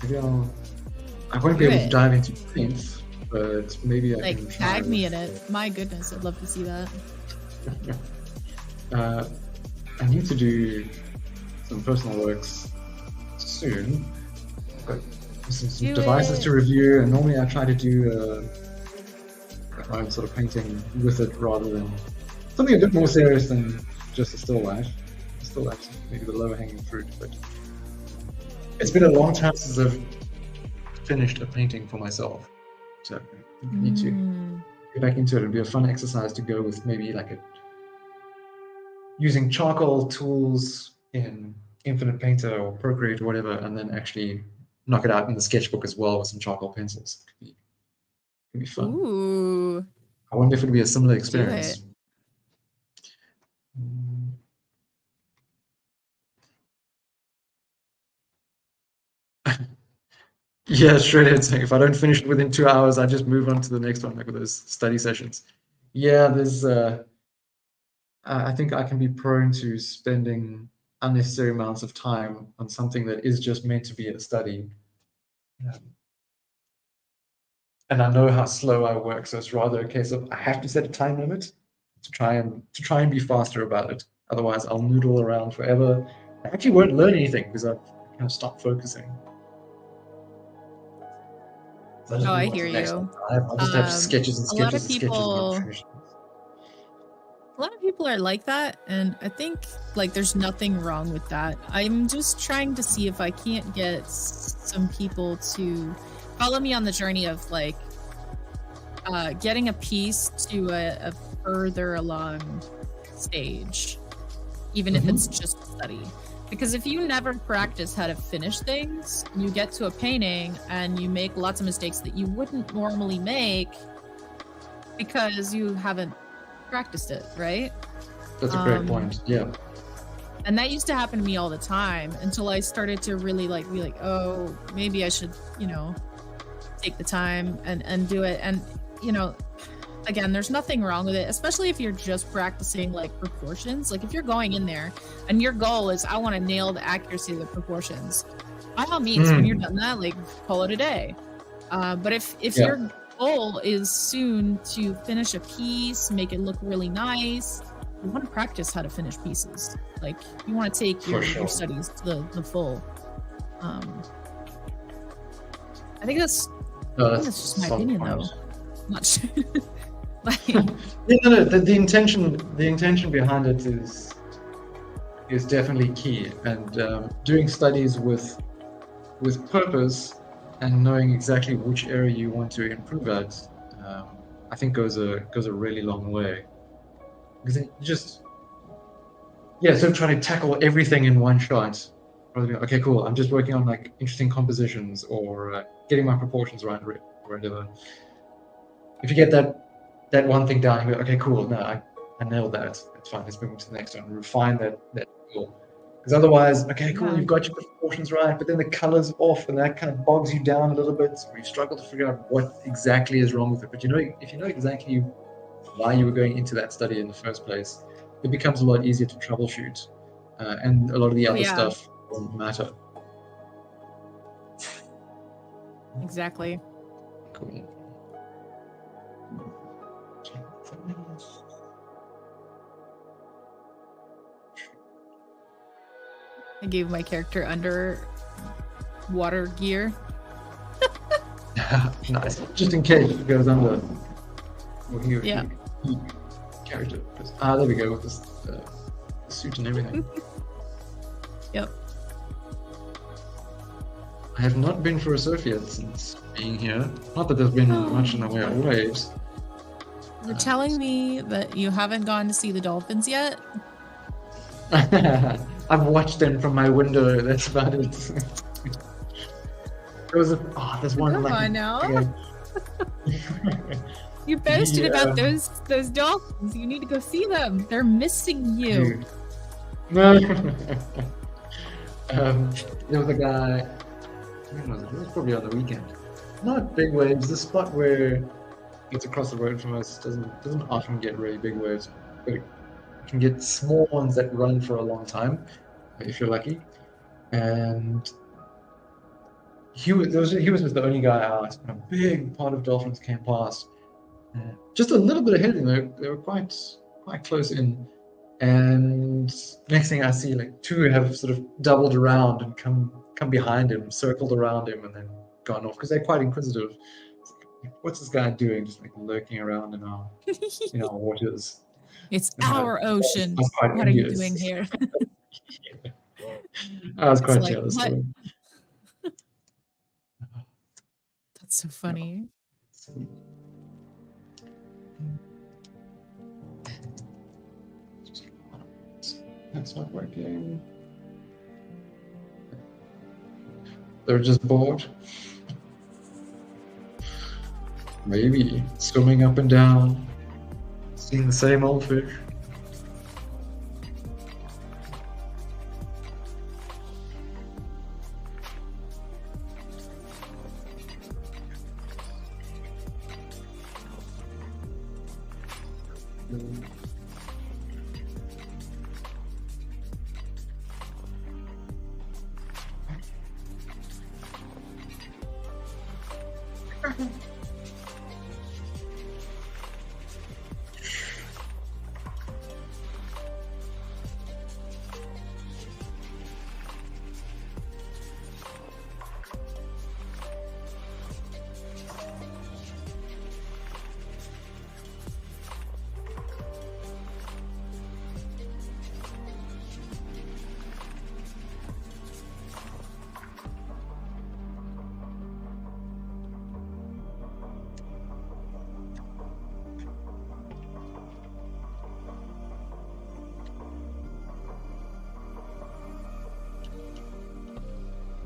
Maybe I won't be able to dive into paint, but maybe I can try. Tag me in it. My goodness, I'd love to see that. I need to do some personal works soon. I've got some devices to review, and normally I try to do my own sort of painting with it rather than something a bit more serious than just a still life. Still life, maybe the lower hanging fruit, but it's been a long time since I've finished a painting for myself, so I need to get back into it. It'd be a fun exercise to go with, maybe like using charcoal tools in Infinite Painter or Procreate or whatever, and then actually knock it out in the sketchbook as well with some charcoal pencils. Could be fun. Ooh. I wonder if it'd be a similar experience. Yeah, straight saying if I don't finish it within 2 hours, I just move on to the next one, like with those study sessions. Yeah, there's I think I can be prone to spending unnecessary amounts of time on something that is just meant to be a study. And I know how slow I work, so it's rather a case of I have to set a time limit to try and be faster about it. Otherwise, I'll noodle around forever. I actually won't learn anything because I've kind of stopped focusing. Oh, I hear you. I'll just have sketches and sketches and sketches. A lot of people are like that, and I think like there's nothing wrong with that. I'm just trying to see if I can't get some people to follow me on the journey of like getting a piece to a further along stage, even if it's just a study. Because if you never practice how to finish things, you get to a painting and you make lots of mistakes that you wouldn't normally make because you haven't practiced it, right? That's a great point. Yeah. And that used to happen to me all the time until I started to really like be like, oh, maybe I should, take the time and do it. And, again, there's nothing wrong with it, especially if you're just practicing like proportions. Like if you're going in there and your goal is I want to nail the accuracy of the proportions, by all means, when you're done that, like call it a day. But if your goal is soon to finish a piece, make it look really nice, you want to practice how to finish pieces. Like you want to take your studies to the full. I think that's just my opinion, though. I'm not sure. The intention behind it is definitely key, and doing studies with purpose and knowing exactly which area you want to improve at, I think goes a really long way. Because it just so trying to tackle everything in one shot. Okay, cool. I'm just working on like interesting compositions or getting my proportions right or whatever. If you get that one thing down, you go, okay, cool. No, I nailed that. That's fine. Let's move on to the next one. Refine that goal. Because otherwise, okay, cool, you've got your proportions right, but then the color's off, and that kind of bogs you down a little bit. So you struggle to figure out what exactly is wrong with it. But if you know exactly why you were going into that study in the first place, it becomes a lot easier to troubleshoot, and a lot of the other stuff doesn't matter. Exactly. Cool. I gave my character underwater gear. Nice. Just in case it goes under. He character. There we go with this suit and everything. Yep. I have not been for a surf yet since being here. Not that there's been much in the way of waves. You're telling me that you haven't gone to see the dolphins yet? I've watched them from my window. That's about it. There's one. Come on now. You boasted about those dolphins. You need to go see them. They're missing you. No. There was a guy. When was it? It was probably on the weekend. Not big waves. The spot where it's across the road from us doesn't often get really big waves, but it can get small ones that run for a long time if you're lucky. And he was just the only guy out. A big pod of dolphins came past, just a little bit ahead of him. They were quite close in. And next thing I see, like two have sort of doubled around and come behind him, circled around him, and then gone off because they're quite inquisitive. Like, what's this guy doing? Just like lurking around in our waters. It's our ocean. What are you doing here? I was quite jealous. That's so funny. That's not working. They're just bored. Maybe swimming up and down, seeing the same old fish.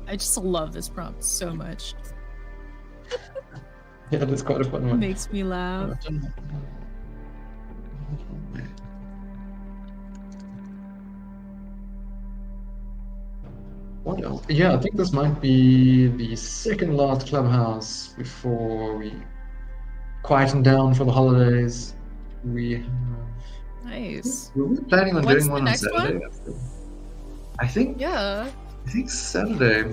I just love this prompt so much. Yeah, that's quite a fun one. It makes me laugh. What else? Yeah, I think this might be the second last clubhouse before we quieten down for the holidays. We have... Nice. We were planning on doing one on Saturday. I think Saturday,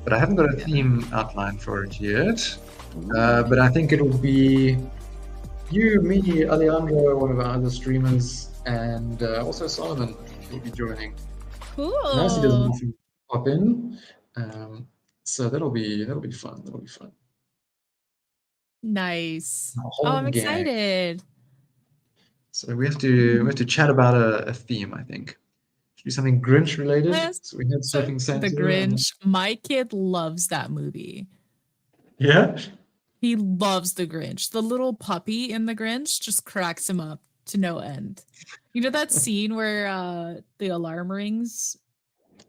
but I haven't got a theme outline for it yet. But I think it'll be you, me, Alejandro, one of our other streamers, and also Solomon will be joining. Cool. Nancy doesn't often pop in, so that'll be fun. That'll be fun. Nice. Oh, I'm excited. So we have to chat about a theme, I think. Should be something Grinch related. Yes. So we had Surfing Santa. The Grinch. My kid loves that movie. Yeah? He loves the Grinch. The little puppy in the Grinch just cracks him up to no end. You know that scene where the alarm rings?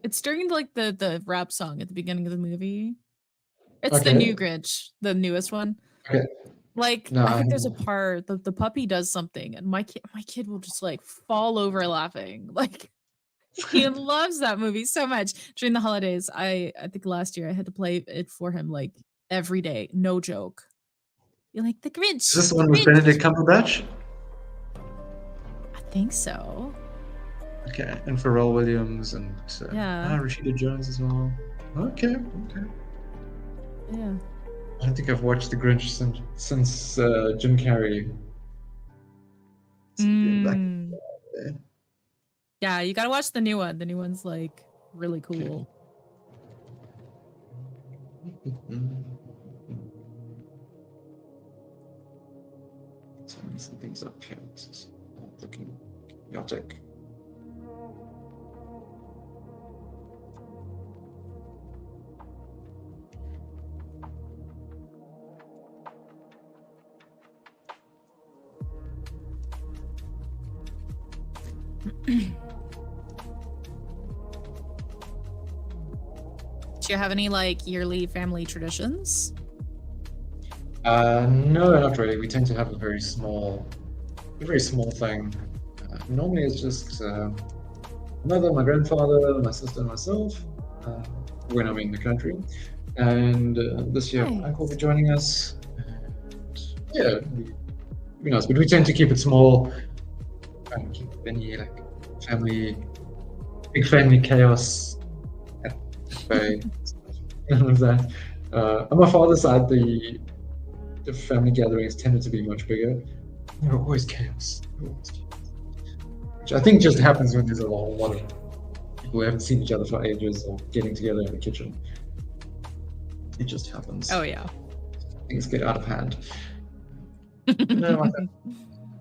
It's during like the rap song at the beginning of the movie. It's the new Grinch, the newest one. Okay. Like no, I think there's a part the puppy does something and my kid will just like fall over laughing. Like he loves that movie so much. During the holidays, I think last year I had to play it for him like every day, no joke. You're like the Grinch. Is this the one with Benedict Cumberbatch? I think so. Okay, and Pharrell Williams and Rashida Jones as well. Okay. Yeah. I don't think I've watched The Grinch since Jim Carrey. Yeah, you gotta watch the new one. The new one's like really cool. Some things up here. looking chaotic. Do you have any like yearly family traditions? No, not really. We tend to have a very small thing. Normally, it's just mother, my grandfather, my sister, and myself. When I'm in the country, and this year Nice. my uncle will be joining us. And yeah, it'd be nice. But we tend to keep it small. And keep any like big family chaos at bay. None of that. On my father's side, the family gatherings tended to be much bigger. There were always chaos. Which I think just happens when there's a lot of people who haven't seen each other for ages or getting together in the kitchen. It just happens. Oh yeah. Things get out of hand. No, my dad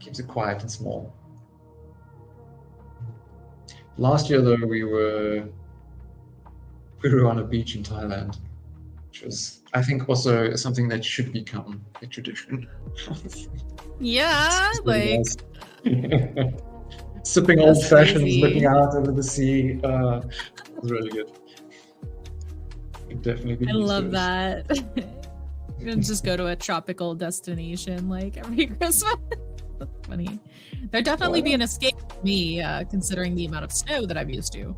keeps it quiet and small. Last year, though, we were on a beach in Thailand, which was, I think, also something that should become a tradition. Yeah, like sipping That's old fashions, crazy. looking out over the sea. It was really good. It definitely be I used love to it. that. You can just go to a tropical destination like every Christmas. That's funny. There'd definitely be an escape for me, considering the amount of snow that I'm used to.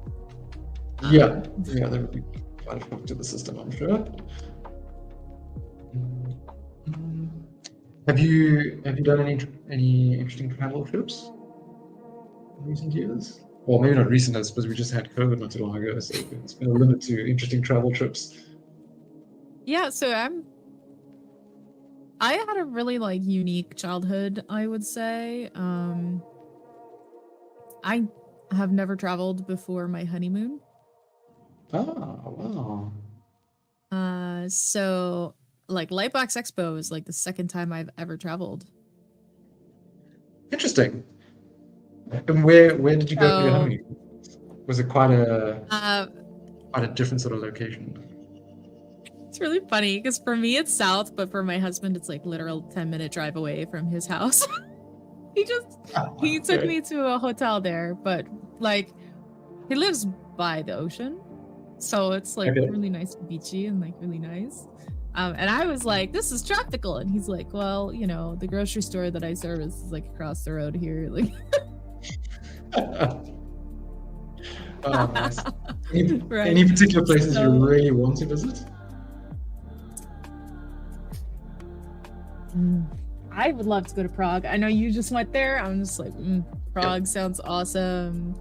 Yeah, there would be quite a hook to the system, I'm sure. Have you done any interesting travel trips in recent years? Well, maybe not recent, I suppose we just had COVID not too long ago, so it's been a limit to interesting travel trips. Yeah, so I had a really like unique childhood, I would say. I have never traveled before my honeymoon. Oh, wow. So like Lightbox Expo is like the second time I've ever traveled. Interesting. And where did you go for your So, honeymoon? Was it quite a different sort of location? it's really funny because for me it's south, but for my husband it's like literal 10-minute drive away from his house. he took me to a hotel there, but like he lives by the ocean, so it's like really nice and beachy and like really nice. And I was like, this is tropical, and he's like, well, you know, the grocery store that I service is like across the road here. Like, oh, nice. Right. Any particular places you really want to visit? I would love to go to Prague. I know you just went there. I'm just like, Prague sounds awesome.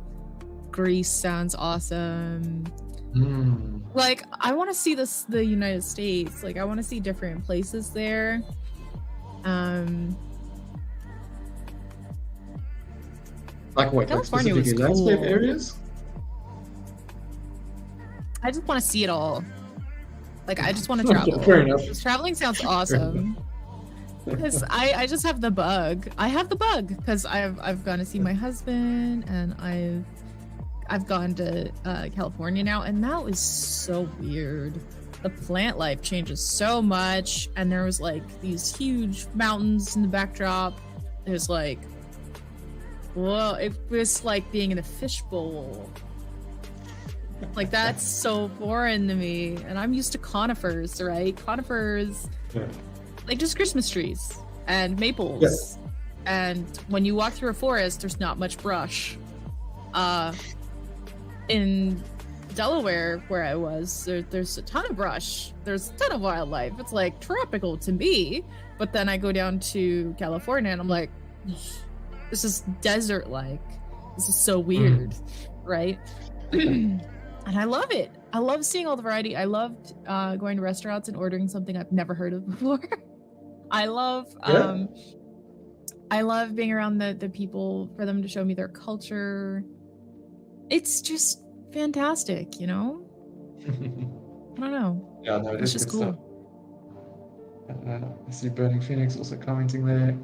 Greece sounds awesome. Like, I want to see the United States. Like, I want to see different places there. Like what? California like specifically landscape cool. areas? I just want to see it all. Like, I just want to travel. Fair enough. Traveling sounds awesome. Because I just have the bug. I have the bug because I've gone to see my husband, and I've gone to California now, and that was so weird. The plant life changes so much, and there was like these huge mountains in the backdrop. There's like, whoa, it was like being in a fishbowl. Like, that's so foreign to me, and I'm used to conifers, right? Conifers, like just Christmas trees and maples. Yes. And when you walk through a forest, there's not much brush. In Delaware, where I was, there's a ton of brush. There's a ton of wildlife. It's like tropical to me. But then I go down to California and I'm like, this is desert-like. This is so weird, right? And I love it. I love seeing all the variety. I loved going to restaurants and ordering something I've never heard of before. I love being around the people, for them to show me their culture. It's just fantastic, you know? I don't know. Yeah, no, it's just cool. I see Burning Phoenix also commenting there.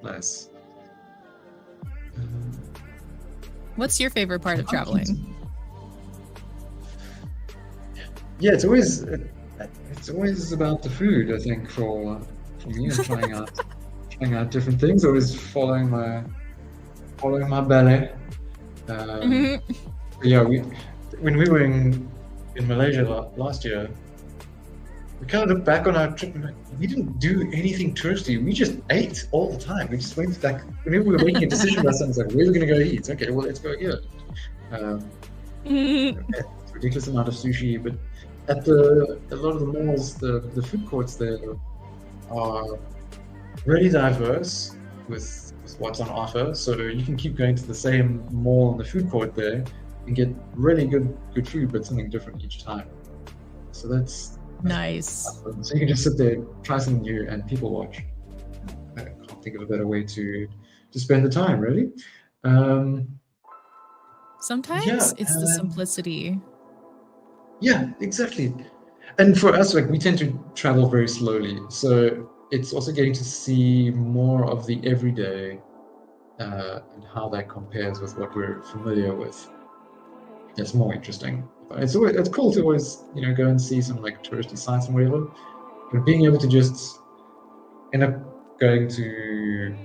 Nice. What's your favorite part of traveling? Yeah, it's always about the food. I think for me, and trying out different things. Always following my belly. Mhm. Yeah, when we were in Malaysia last year, we kind of look back on our trip and like, we didn't do anything touristy. We just ate all the time. We just went like whenever we were making a decision about something, it's like, where are we going to go eat? Okay, well, let's go here. It's a ridiculous amount of sushi, but at a lot of the malls, the food courts there are really diverse with what's on offer. So you can keep going to the same mall and the food court there and get really good food, but something different each time. So that's Nice. so you can just sit there, try something new, and people watch. I can't think of a better way to spend the time, really. Sometimes it's the simplicity. Yeah, exactly. And for us, like we tend to travel very slowly, so it's also getting to see more of the everyday and how that compares with what we're familiar with. It's more interesting. It's cool to always go and see some like touristy sites and whatever, but being able to just end up going to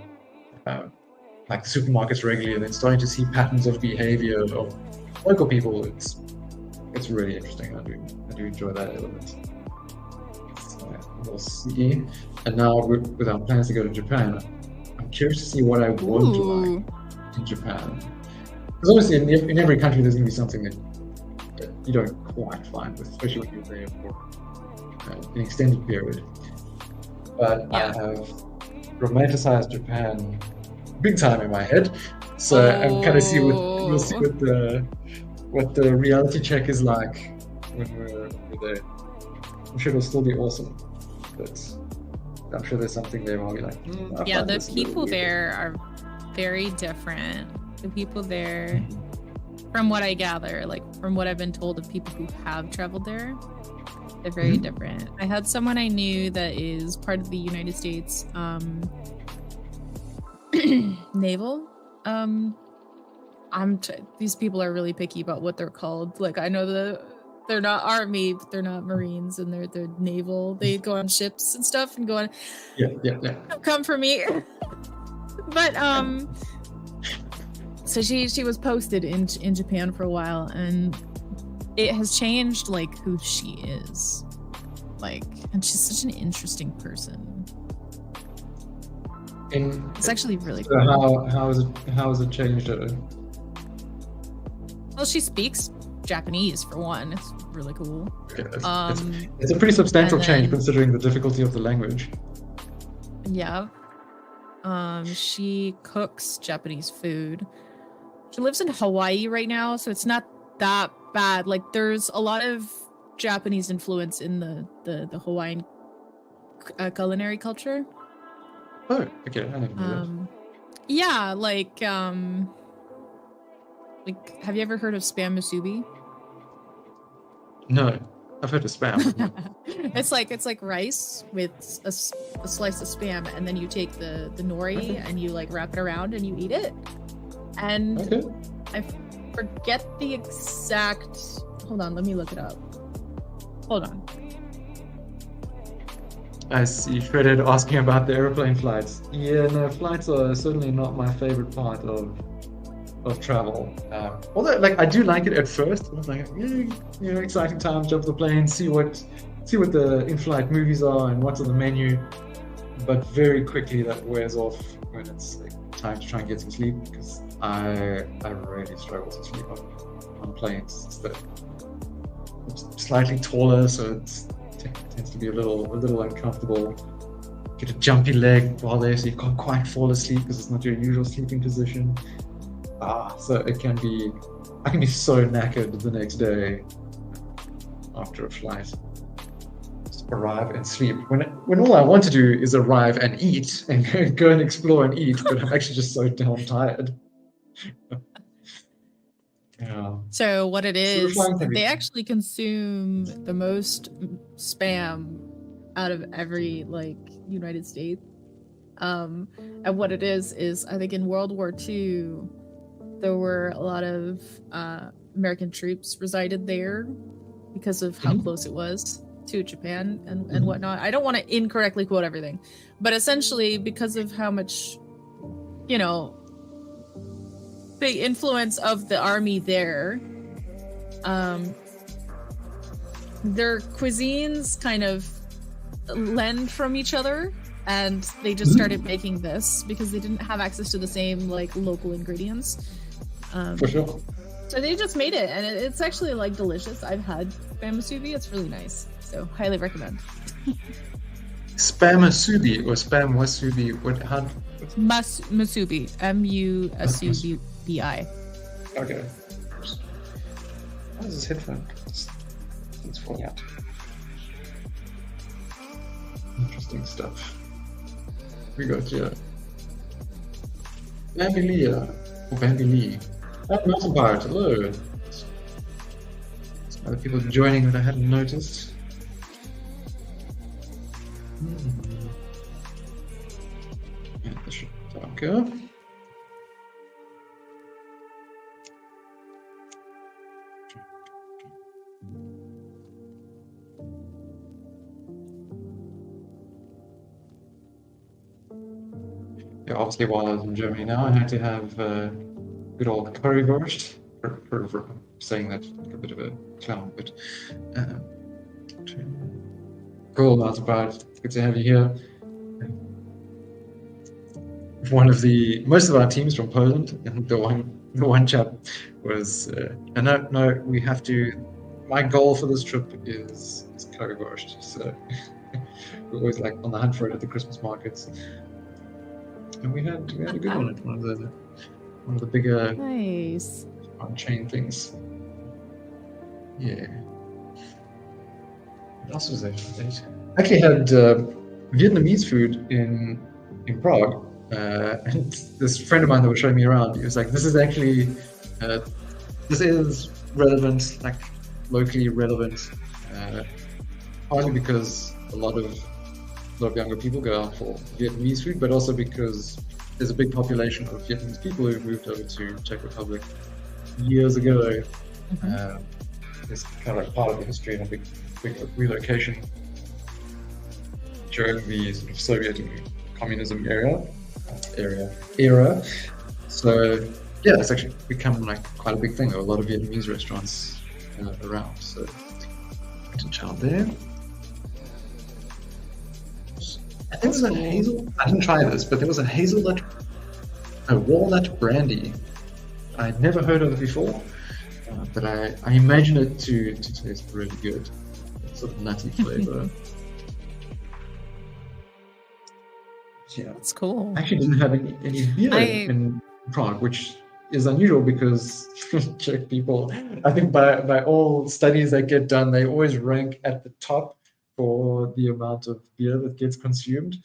like the supermarkets regularly and then starting to see patterns of behavior of local people, it's really interesting. I do enjoy that element. So, we'll see. And now with our plans to go to Japan, I'm curious to see what I won't like in Japan. Because obviously in every country there's going to be something that you don't quite find, especially when you're there for an extended period. But I have romanticized Japan big time in my head, so I'm kind of we'll see what the reality check is like when we're there. I'm sure it'll still be awesome, but I'm sure there's something there where I'll be like, the people there are very different. The people there, from what I gather, like from what I've been told of people who have traveled there, they're very different. I had someone I knew that is part of the United States naval. These people are really picky about what they're called. Like I know they're not army, but they're not Marines, and they're naval. They go on ships and stuff and go on. Yeah. Come for me. But so she was posted in Japan for a while, and it has changed like who she is. Like, and she's such an interesting person. It's actually really cool. How has it changed her? Well, she speaks Japanese for one. It's really cool. Okay, it's a pretty substantial change considering the difficulty of the language. Yeah. She cooks Japanese food. She lives in Hawaii right now, so it's not that bad. Like there's a lot of Japanese influence in the Hawaiian culinary culture. Oh, okay. I never knew that. Yeah, like have you ever heard of spam musubi? No, I've heard of spam. It's like rice with a slice of spam, and then you take the nori and you like wrap it around and you eat it. And I forget the exact. Hold on, let me look it up. Hold on. I see Fred asking about the airplane flights. Yeah, no, flights are certainly not my favorite part of travel. Although, like, I do like it at first. I was like, exciting time, jump the plane, see what the in-flight movies are and what's on the menu. But very quickly that wears off when it's like time to try and get some sleep, because I really struggle to sleep on planes. It's slightly taller, so it tends to be a little uncomfortable. Get a jumpy leg while there, so you can't quite fall asleep because it's not your usual sleeping position. So I can be so knackered the next day after a flight. Just arrive and sleep. When all I want to do is arrive and eat and go and explore and eat, but I'm actually just so damn tired. Yeah. So what it is, they actually consume the most spam out of every like United States. And what it is I think in World War II, there were a lot of American troops resided there because of how close it was to Japan and whatnot. I don't want to incorrectly quote everything, but essentially because of how much, you know, the influence of the army there, their cuisines kind of lend from each other, and they just started making this because they didn't have access to the same like local ingredients. For sure. So they just made it, and it's actually like delicious. I've had spam musubi; it's really nice. So highly recommend. Spam musubi or spam wasubi? Musubi, M-U-S-U-B-I. Okay. What is this headphone? It's falling out. Interesting stuff. We got here. Bambilia or Bambilee. I'm not about it. Hello. Some other people joining that I hadn't noticed. Yeah, this should be darker. Yeah, obviously while I was in Germany now, I had to have good old currywurst. For saying that like a bit of a clown, but cool, that's about. Good to have you here. Most of our teams from Poland, and the one chap was, no, we have to. My goal for this trip is currywurst, so we're always like on the hunt for it at the Christmas markets. And we had a good one at one of the bigger Nice chain things. Yeah. What else was there? I actually had Vietnamese food in Prague, and this friend of mine that was showing me around, he was like, "This is actually this is relevant, like locally relevant, partly because a lot of younger people go out for Vietnamese food, but also because there's a big population of Vietnamese people who moved over to Czech Republic years ago. It's kind of like part of the history and a big relocation during the sort of Soviet and communism era. So yeah, it's actually become like quite a big thing. There are a lot of Vietnamese restaurants around. So to child there. I think it was a hazel. I didn't try this, but there was a walnut brandy. I'd never heard of it before, but I imagine it to taste really good. It's sort of nutty flavor. Yeah, that's cool. I actually didn't have any beer in Prague, which is unusual because Czech people, I think by all studies that get done, they always rank at the top for the amount of beer that gets consumed.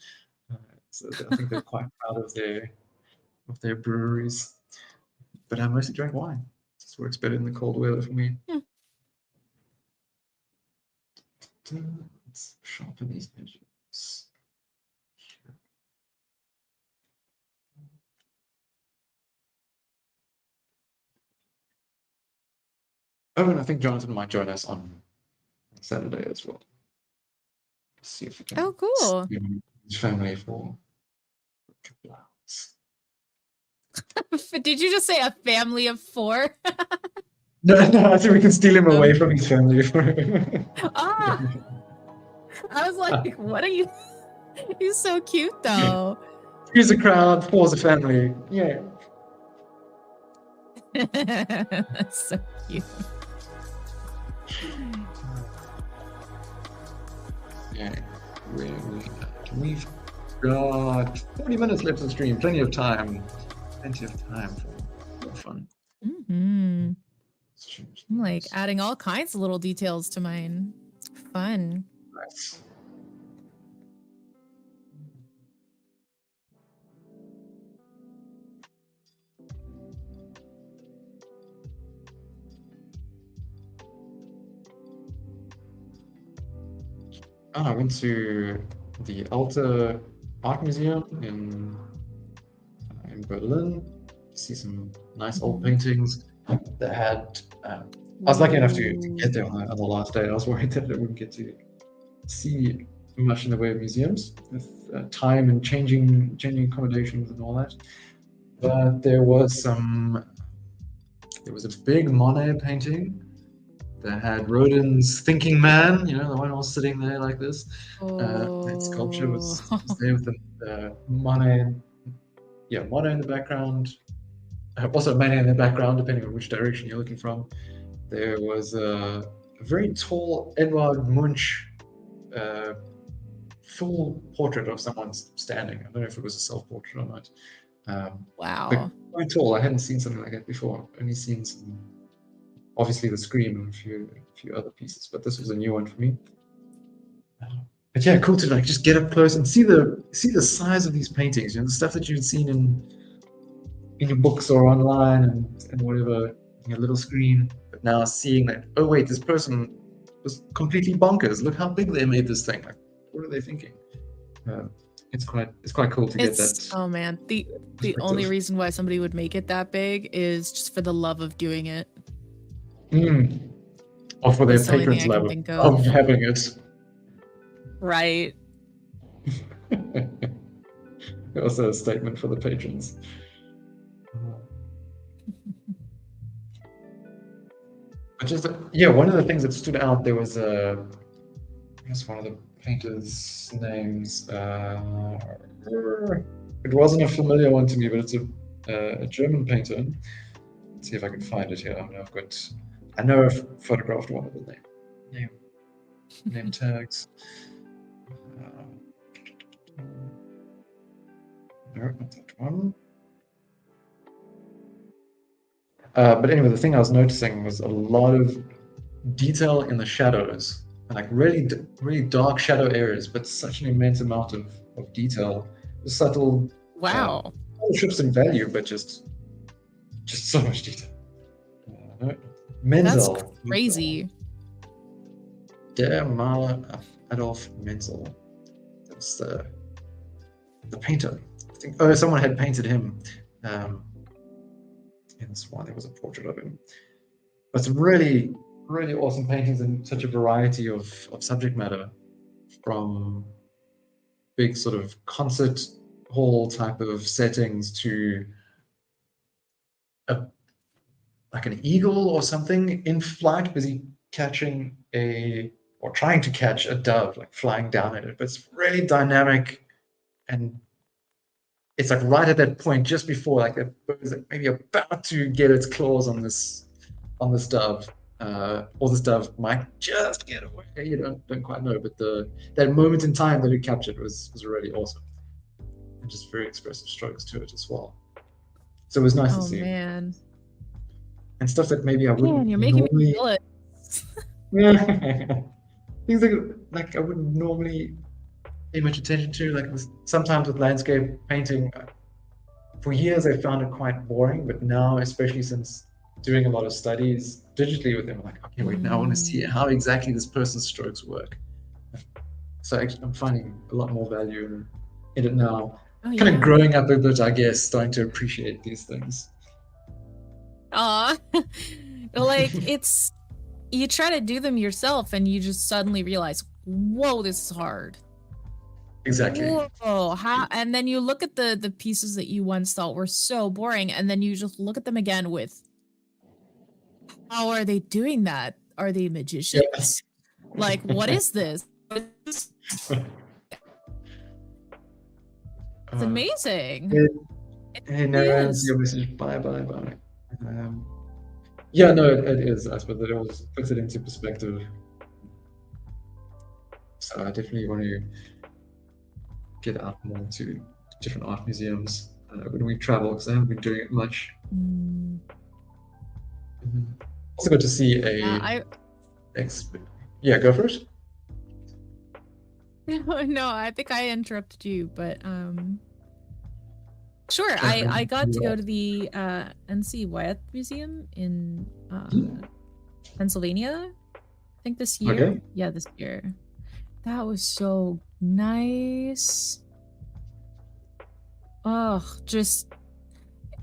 So I think they're quite proud of their breweries. But I mostly drank wine. This works better in the cold weather for me. Let's sharpen these edges. Oh, and I think Jonathan might join us on Saturday as well. Let's see if we can. Oh, cool. See his family for a couple hours. Did you just say a family of 4? No, I think we can steal him away from his family. I was like, what are you? He's so cute, though. Here's a crowd, 4's a family. Yeah. That's so cute. Yeah, we've got 40 minutes left of the stream. Plenty of time for fun. I'm like adding all kinds of little details to mine. Fun. Nice. I went to the Alta Art Museum in Berlin. See some nice old paintings that had. I was lucky enough to get there on the last day. I was worried that I wouldn't get to see much in the way of museums with time and changing accommodations and all that. But there was a big Monet painting that had Rodin's Thinking Man, the one all sitting there like this. That sculpture was there with the Monet, Monet in the background. Also Monet in the background, depending on which direction you're looking from. There was a very tall Edvard Munch full portrait of someone standing. I don't know if it was a self-portrait or not. Wow. But quite tall. I hadn't seen something like that before. Only seen obviously the Scream and a few other pieces, but this was a new one for me. But yeah, cool to just get up close and see the size of these paintings. The stuff that you've seen in your books or online and whatever, in your little screen. But now seeing that, oh wait, this person was completely bonkers. Look how big they made this thing. Like, what are they thinking? It's quite cool to get that. Oh man, the only reason why somebody would make it that big is just for the love of doing it. Or for their patrons' love of having it. Right. Also a statement for the patrons. But just one of the things that stood out there was I guess one of the painter's names. It wasn't a familiar one to me, but it's a German painter. Let's see if I can find it here. I know I've photographed one of the name tags. No, not that one. But anyway, the thing I was noticing was a lot of detail in the shadows, like really dark shadow areas, but such an immense amount of detail, subtle. Wow. Shifts in value, but just so much detail. Menzel. That's crazy. Der Maler Adolf Menzel. That's the painter. I think. Oh, someone had painted him. In this one, there was a portrait of him. But some really, really awesome paintings and such a variety of subject matter, from big sort of concert hall type of settings to like an eagle or something in flight, busy catching or trying to catch a dove, like flying down at it. But it's really dynamic, and it's like right at that point, just before like that bird is like maybe about to get its claws on this dove, or this dove might just get away. You don't quite know, but that moment in time that it captured was really awesome, and just very expressive strokes to it as well. So it was nice to see. Oh man. And stuff that maybe I wouldn't. Man, you're making me feel it. Things like I wouldn't normally pay much attention to. Like sometimes with landscape painting, for years I found it quite boring, but now, especially since doing a lot of studies digitally with them, I'm like, okay, wait, now I want to see how exactly this person's strokes work. So I'm finding a lot more value in it now. Kind of growing up a bit, I guess, starting to appreciate these things. Like you try to do them yourself and you just suddenly realize, whoa, this is hard. Exactly. Whoa, and then you look at the pieces that you once thought were so boring, and then you just look at them again with, how are they doing that? Are they magicians? Yes. Like, what is this? It's amazing. Hey, no, your message. Bye. Yeah, no, it is. I suppose it always puts it into perspective. So I definitely want to get out more to different art museums when we travel, because I haven't been doing it much. Also got to see Yeah, go first. No, I think I interrupted you, but sure. I got to go to the NC Wyeth Museum in Pennsylvania, I think this year. Okay. Yeah, this year. That was so nice. just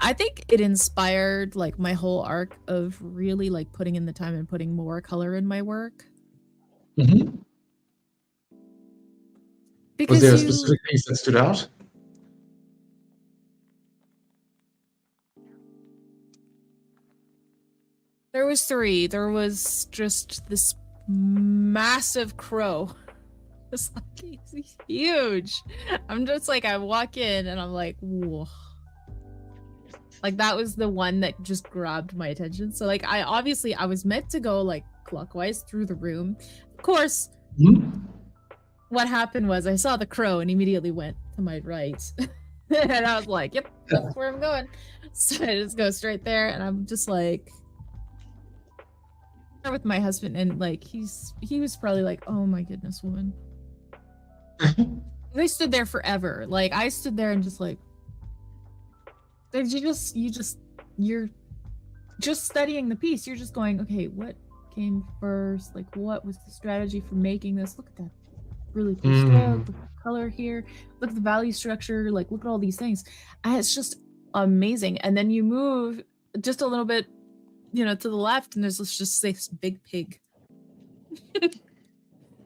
I think it inspired like my whole arc of really like putting in the time and putting more color in my work. Mm-hmm. Because Was there a specific piece that stood out? There was 3. There was just this massive crow. It's like he's huge. I'm just like, I walk in and I'm like, whoa. Like that was the one that just grabbed my attention. So like I was meant to go like clockwise through the room. Of course, what happened was I saw the crow and immediately went to my right. And I was like, yep, that's where I'm going. So I just go straight there and I'm just like with my husband, and like he was probably like, oh my goodness, woman. They stood there forever. Like I stood there and just like, you're just studying the piece. You're just going, okay, what came first? Like what was the strategy for making this? Look at that really cool stroke, look at the color here, look at the value structure, like look at all these things. And it's just amazing. And then you move just a little bit, to the left, and there's just this big pig.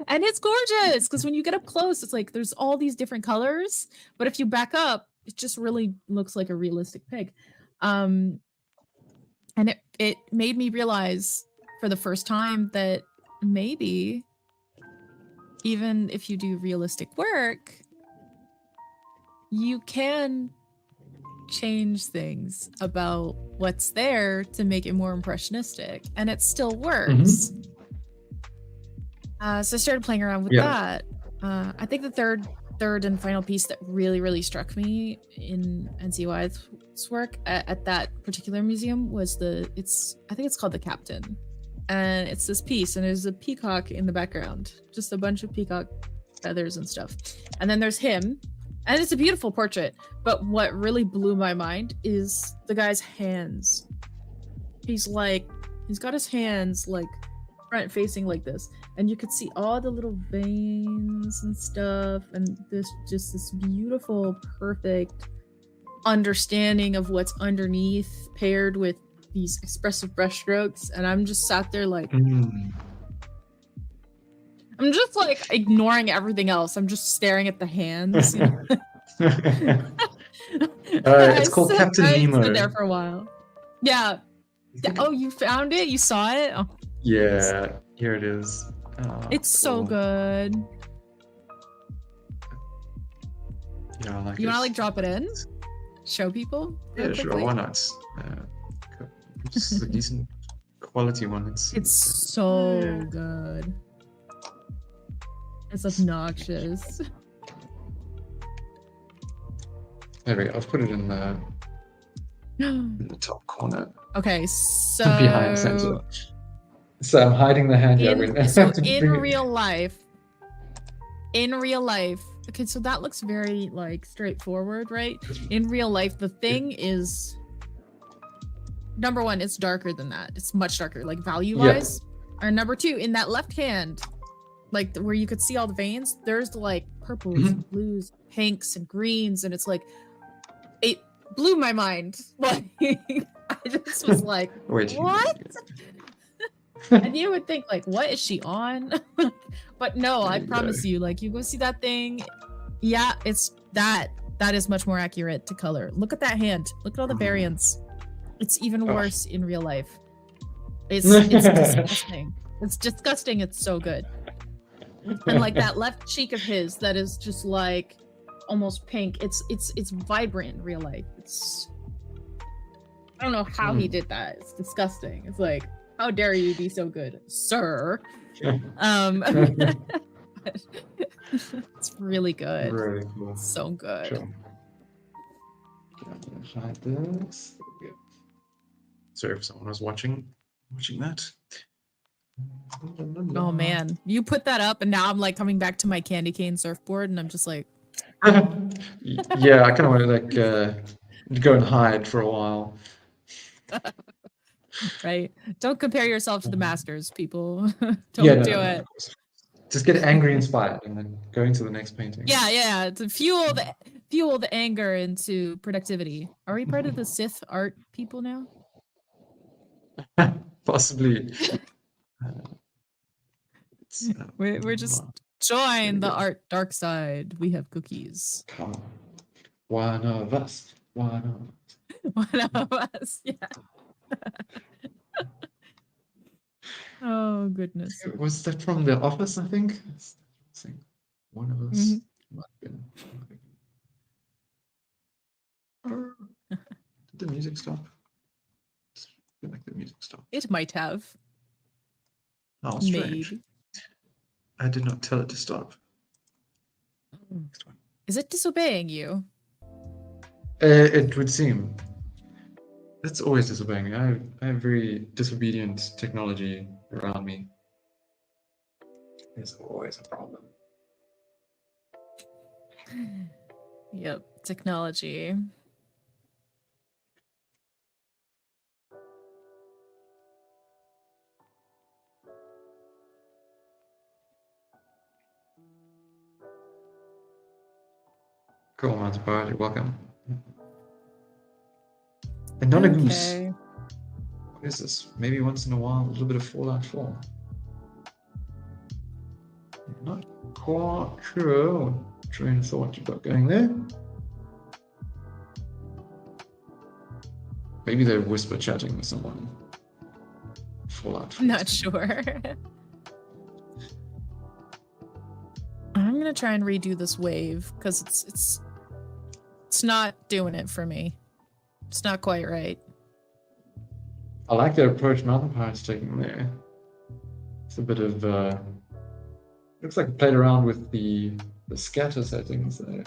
And it's gorgeous because when you get up close, it's like there's all these different colors, but if you back up, it just really looks like a realistic pig. And it made me realize for the first time that maybe even if you do realistic work, you can change things about what's there to make it more impressionistic, and it still works. So I started playing around with that. I think the third and final piece that really struck me in NCY's work at that particular museum was I think it's called The Captain. And it's this piece, and there's a peacock in the background, just a bunch of peacock feathers and stuff. And then there's him, and it's a beautiful portrait. But what really blew my mind is the guy's hands. He's got his hands like front facing like this, and you could see all the little veins and stuff, and this beautiful, perfect understanding of what's underneath, paired with these expressive brushstrokes. And I'm just sat there like I'm just like ignoring everything else. I'm just staring at the hands. It's called Captain Nemo. I've been there for a while. Yeah. Oh, you found it? You saw it? Oh. Yeah, here it is. It's so good. Yeah, I like you want to like drop it in? Show people? Yeah, sure. Why not? This is a decent quality one. It's so good. It's obnoxious. There we go. I've put it in the top corner. Okay, so behind center. So I'm hiding the hand. In real life. Okay, so that looks very like straightforward, right? In real life, the thing is, number one, it's darker than that. It's much darker, like value-wise. Yeah. And number two, in that left hand, like where you could see all the veins, there's like purples, and blues, pinks, and greens, and it's like, it blew my mind. Like, I just was like, what? And you would think like, what is she on? But no, I promise you, like, you go see that thing. Yeah, it's that is much more accurate to color. Look at that hand. Look at all the variants. It's even worse in real life. It's disgusting. It's disgusting. It's so good. And like that left cheek of his, that is just like almost pink. It's vibrant in real life. I don't know how he did that. It's disgusting. It's like, how dare you be so good, sir? It's really good. Really cool. So good. Sure. I'm gonna hide this. Sorry if someone was watching that. Oh man, you put that up, and now I'm like coming back to my candy cane surfboard, and I'm just like, yeah, I kind of want to like go and hide for a while. Right? Don't compare yourself to the masters, people. Don't do it. Just get angry inspired and then go into the next painting. Yeah, to fuel fuel the anger into productivity. Are we part of the Sith art people now? Possibly. We're just join the art dark side. We have cookies. Come on. One of us. One of us. One of us, yeah. Oh goodness. Was that from The Office? I think. One of us. Might have been. Did the music stop? I feel like the music stopped. It might have. Oh, strange. Maybe. I did not tell it to stop. Next one. Is it disobeying you? It would seem. It's always disobeying me. I have very disobedient technology around me. There's always a problem. Yep, technology. Cool, Mounts Party, welcome. And not a goose. What is this? Maybe once in a while, a little bit of Fallout 4. Not quite sure what train of thought you got going there. Maybe they're whisper chatting with someone. Fallout 4. Not sure. I'm gonna try and redo this wave because it's not doing it for me. It's not quite right. I like the approach Mountain Pirate's taking there. It's a bit of looks like it played around with the scatter settings there.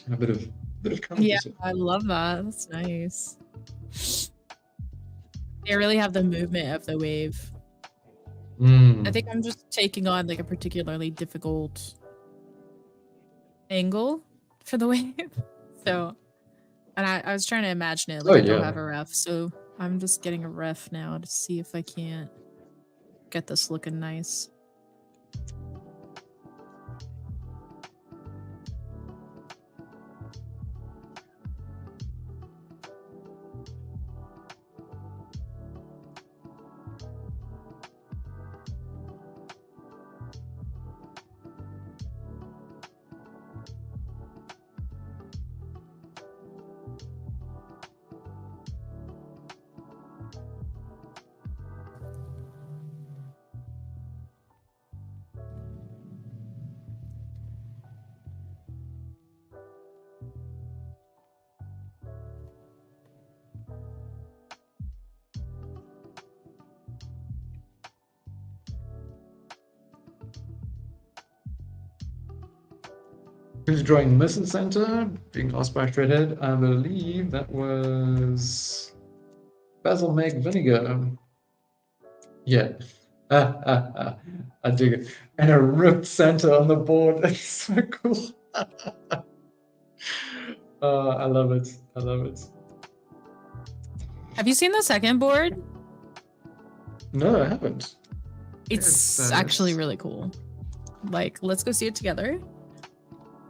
And a bit of color. Yeah, I love that. That's nice. They really have the movement of the wave. I think I'm just taking on like a particularly difficult angle for the wave. So, and I was trying to imagine it like I don't have a ref, so I'm just getting a ref now to see if I can't get this looking nice. Who's drawing Missile Center? Being asked by Shredhead. I believe that was Basil Meg Vinegar. Yeah. I dig it. And a ripped center on the board. That's so cool. I love it. I love it. Have you seen the second board? No, I haven't. It's actually really cool. Like, let's go see it together.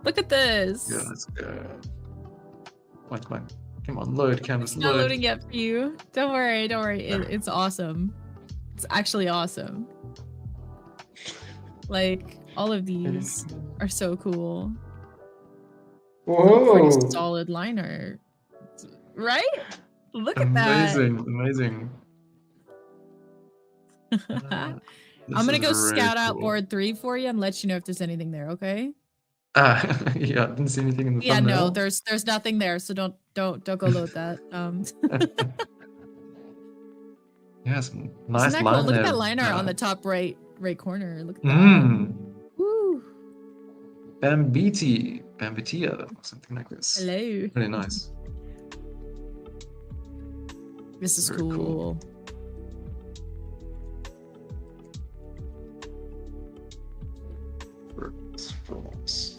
Look at this. Yeah, let's go. Come on, load canvas. It's not loading yet for you. Don't worry, don't worry. It's awesome. It's actually awesome. Like, all of these are so cool. Whoa! Pretty solid liner. Right? Look at that. Amazing. I'm gonna go scout out board 3 for you and let you know if there's anything there, okay? Yeah, I didn't see anything in the thumbnail. No, there's nothing there, so don't go load that. Yeah, some nice Isn't that liner. Cool? Look at that liner on the top right corner. Look at that. Woo. Bambitia, or something like this. Hello. Really nice. This is cool. False.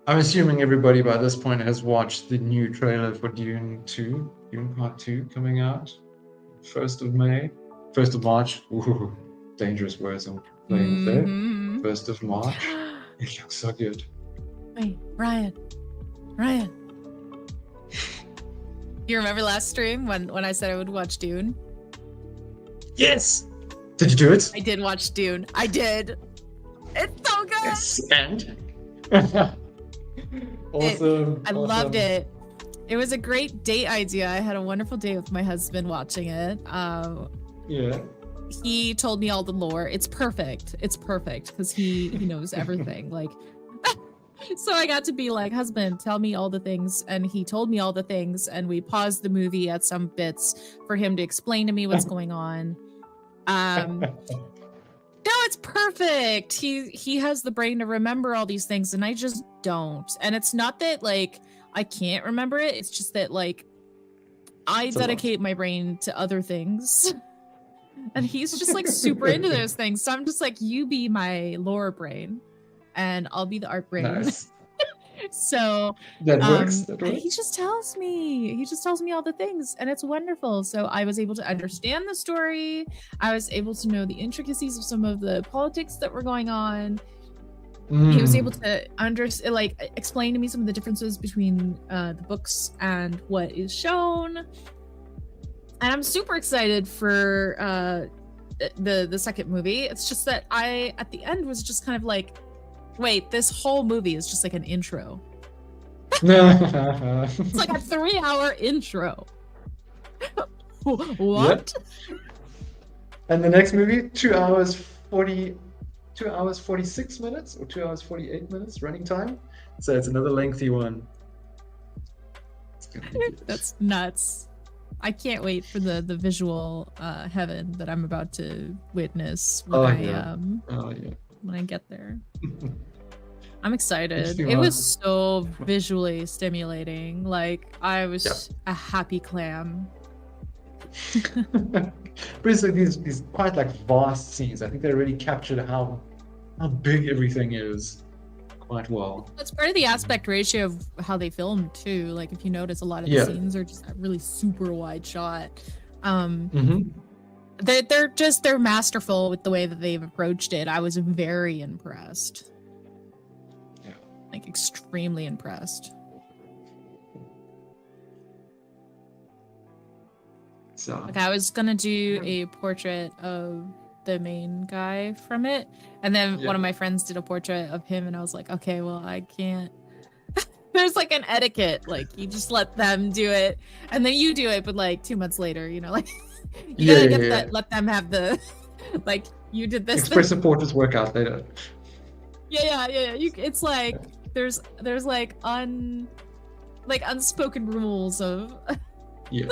I'm assuming everybody by this point has watched the new trailer for Dune Part 2 coming out 1st of May, 1st of March. Ooh, dangerous words I'm playing with there. 1st of March. It looks so good. Wait, Ryan. You remember last stream when I said I would watch Dune? Yes! Did you do it? I did watch Dune. I did. It's so good. Yes, and? Awesome. I loved it. It was a great date idea. I had a wonderful day with my husband watching it. Yeah. He told me all the lore. It's perfect. It's perfect because he knows everything. Like, so I got to be like, husband, tell me all the things, and he told me all the things, and we paused the movie at some bits for him to explain to me what's going on. No, it's perfect. He has the brain to remember all these things, and I just don't. And it's not that like I can't remember it. It's just that like I dedicate my brain to other things. And he's just like super into those things. So I'm just like, you be my lore brain and I'll be the art brain. Nice. So that works. He just tells me all the things, and it's wonderful. So I was able to understand the story. I was able to know the intricacies of some of the politics that were going on. He was able to explain to me some of the differences between the books and what is shown. And I'm super excited for the second movie. It's just that I at the end was just kind of like, wait, this whole movie is just like an intro. It's like a 3-hour intro. What? Yep. And the next movie, 2 hours 46 minutes or 2 hours 48 minutes running time. So it's another lengthy one. That's nuts. I can't wait for the visual heaven that I'm about to witness when when I get there. I'm excited. It was so visually stimulating. Like I was a happy clam. Basically, these quite like vast scenes. I think they really captured how big everything is quite well. It's part of the aspect ratio of how they filmed too. Like if you notice, a lot of the scenes are just that really super wide shot. They're masterful with the way that they've approached it. I was very impressed. Yeah. Like extremely impressed. So like I was gonna do a portrait of the main guy from it, and then one of my friends did a portrait of him, and I was like, okay, well I can't. There's like an etiquette, like you just let them do it, and then you do it, but like 2 months later, you know, like you gotta get that. Let them have the like you did this. Express supporters work out later. Yeah. It's like there's like unspoken rules of. Yeah.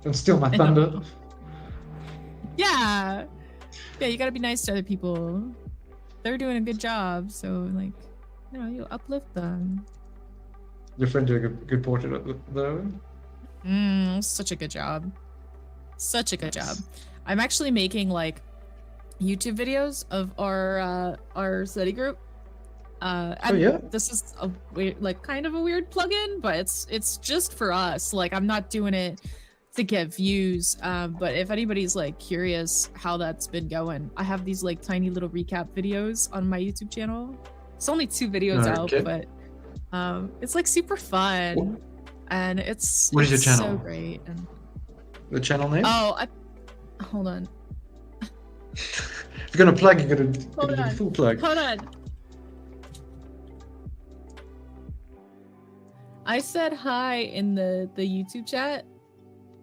I'm still my thunder. Yeah, you gotta be nice to other people. They're doing a good job, so like, you know, you uplift them. Your friend did a good portrait of though. Such a good job. Such a good job. I'm actually making like YouTube videos of our study group. This is a weird, like kind of a weird plugin, but it's just for us. Like I'm not doing it to get views, but if anybody's like curious how that's been going, I have these like tiny little recap videos on my YouTube channel. It's only 2 videos out, but it's like super fun, and it's what is your channel? So great. And the channel name? Hold on. If you're gonna plug, you're gonna do the full plug. Hold on. I said hi in the YouTube chat.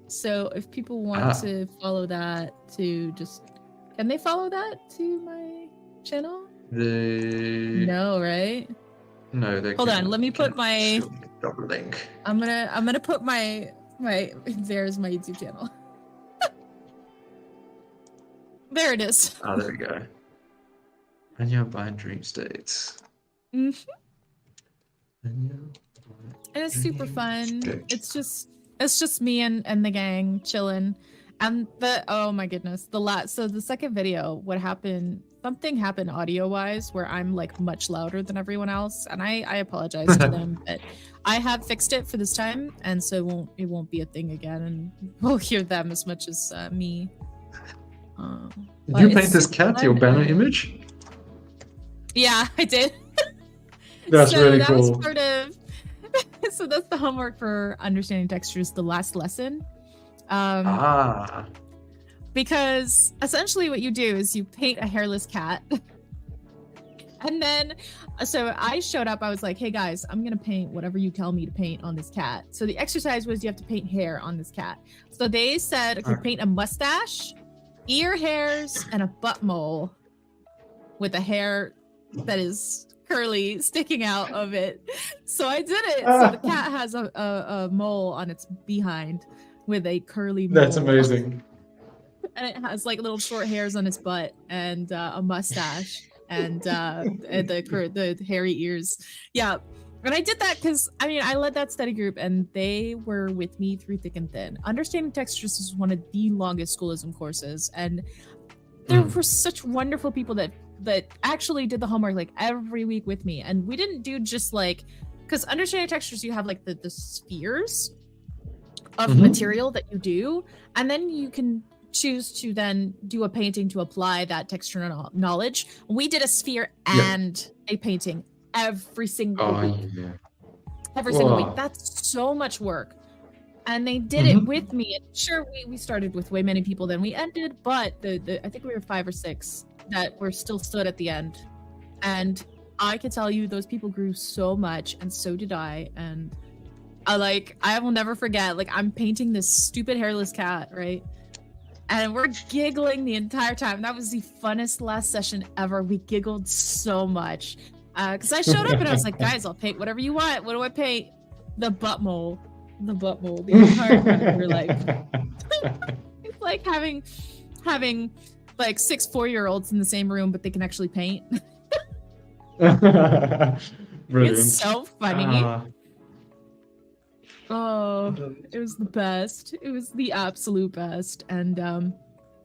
So if people want to follow that can they follow that to my channel? No, right? No, they Hold on, let me put my double link. I'm gonna put my there's my YouTube channel. There it is. There we go. And your bind dream states. And it's super fun. It's just me and the gang chilling, And oh my goodness, so the second video, what happened, something happened audio wise where I'm like much louder than everyone else, and I apologize to them, but I have fixed it for this time, and so it won't be a thing again, and we'll hear them as much as me. Did you paint this cat your banner image? Yeah, I did. That's so really that cool. Was part of, so that's the homework for understanding textures, the last lesson. Because essentially what you do is you paint a hairless cat. And then, so I showed up, I was like, hey guys, I'm gonna paint whatever you tell me to paint on this cat. So the exercise was you have to paint hair on this cat. So they said, okay, paint a mustache, ear hairs, and a butt mole with a hair that is curly sticking out of it. So I did it. So the cat has a mole on its behind with a curly mole. That's amazing. And it has like little short hairs on its butt and a mustache and the hairy ears. Yeah. And I did that because, I mean, I led that study group and they were with me through thick and thin. Understanding textures is one of the longest schoolism courses. And there were such wonderful people that actually did the homework like every week with me. And we didn't do just like, because understanding textures, you have like the spheres of material that you do. And then you can choose to then do a painting to apply that texture knowledge. We did a sphere and a painting every single week. Yeah. Every single week. That's so much work. And they did it with me. And sure, we started with way many people than we ended, but I think we were 5 or 6 that were still stood at the end. And I can tell you those people grew so much, and so did I. And I will never forget, like, I'm painting this stupid hairless cat, right? And we're giggling the entire time. That was the funnest last session ever. We giggled so much. Because I showed up and I was like, guys, I'll paint whatever you want. What do I paint? The butt mole. The butt mole. The entire time. We're like, it's like having like 6 4-year-olds in the same room, but they can actually paint. Brilliant. It's so funny. Oh, it was the best. It was the absolute best. And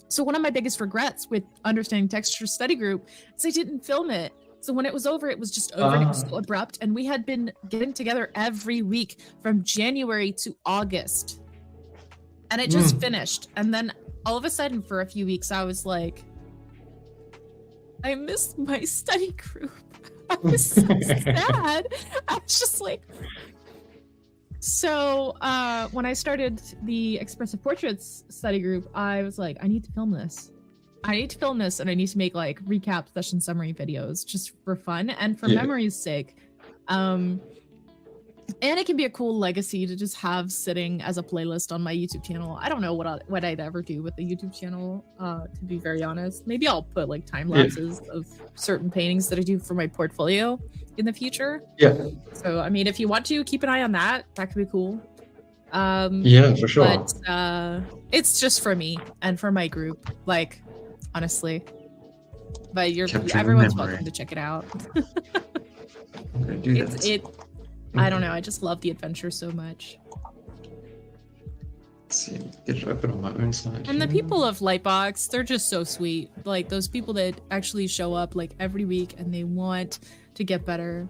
so one of my biggest regrets with understanding texture study group is I didn't film it. So when it was over, it was just over and it was so abrupt. And we had been getting together every week from January to August. And it just finished. And then all of a sudden for a few weeks, I was like, I missed my study group. I was so sad. I was just like... So when I started the Expressive Portraits study group, I was like, I need to film this. I need to film this, and I need to make like recap session summary videos just for fun and for memory's sake. And it can be a cool legacy to just have sitting as a playlist on my YouTube channel. I don't know what I'd ever do with the YouTube channel, to be very honest. Maybe I'll put like time lapses of certain paintings that I do for my portfolio in the future. Yeah. So I mean, if you want to keep an eye on that, that could be cool. Yeah, for sure. But it's just for me and for my group, like, honestly. But everyone's welcome to check it out. I don't know. I just love the adventure so much. Let's see, get it open on my own side. And the people of Lightbox, they're just so sweet. Like those people that actually show up like every week and they want to get better.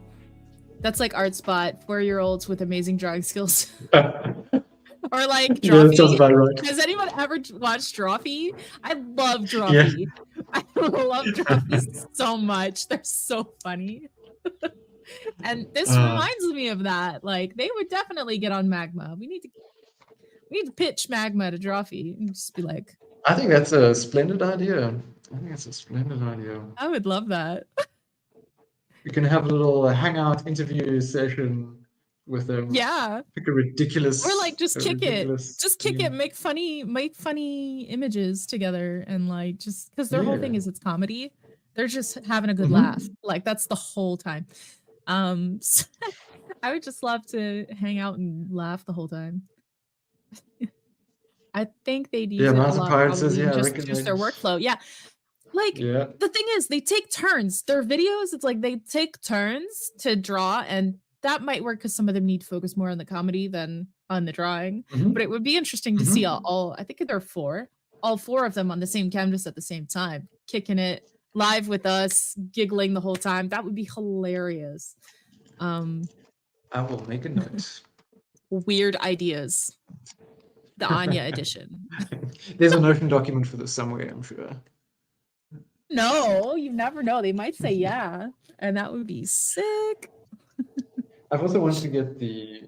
That's like Artspot, 4-year-olds with amazing drawing skills. Or like Drawfee. Yeah, that sounds about right. Has anyone ever watched Drawfee? I love Drawfee. Yeah. I love Drawfee so much. They're so funny. And this reminds me of that. Like they would definitely get on Magma. We need to pitch Magma to Drawfee and just be like, I think that's a splendid idea. I would love that. We can have a little hangout interview session with them. Yeah. Pick a ridiculous, or like just kick it. Just kick it. Make funny images together, and like just because their whole thing is it's comedy. They're just having a good laugh. Like that's the whole time. So I would just love to hang out and laugh the whole time. I think they'd use it a lot, probably, just their workflow. Yeah. Like the thing is, they take turns. Their videos, it's like they take turns to draw, and that might work because some of them need to focus more on the comedy than on the drawing. But it would be interesting to see all I think there are 4 all 4 of them on the same canvas at the same time, kicking it live with us, giggling the whole time. That would be hilarious. I will make a note. Weird ideas. The Anya edition. There's a Notion document for this somewhere, I'm sure. No, you never know. They might say yeah, and that would be sick. I've also wanted to get the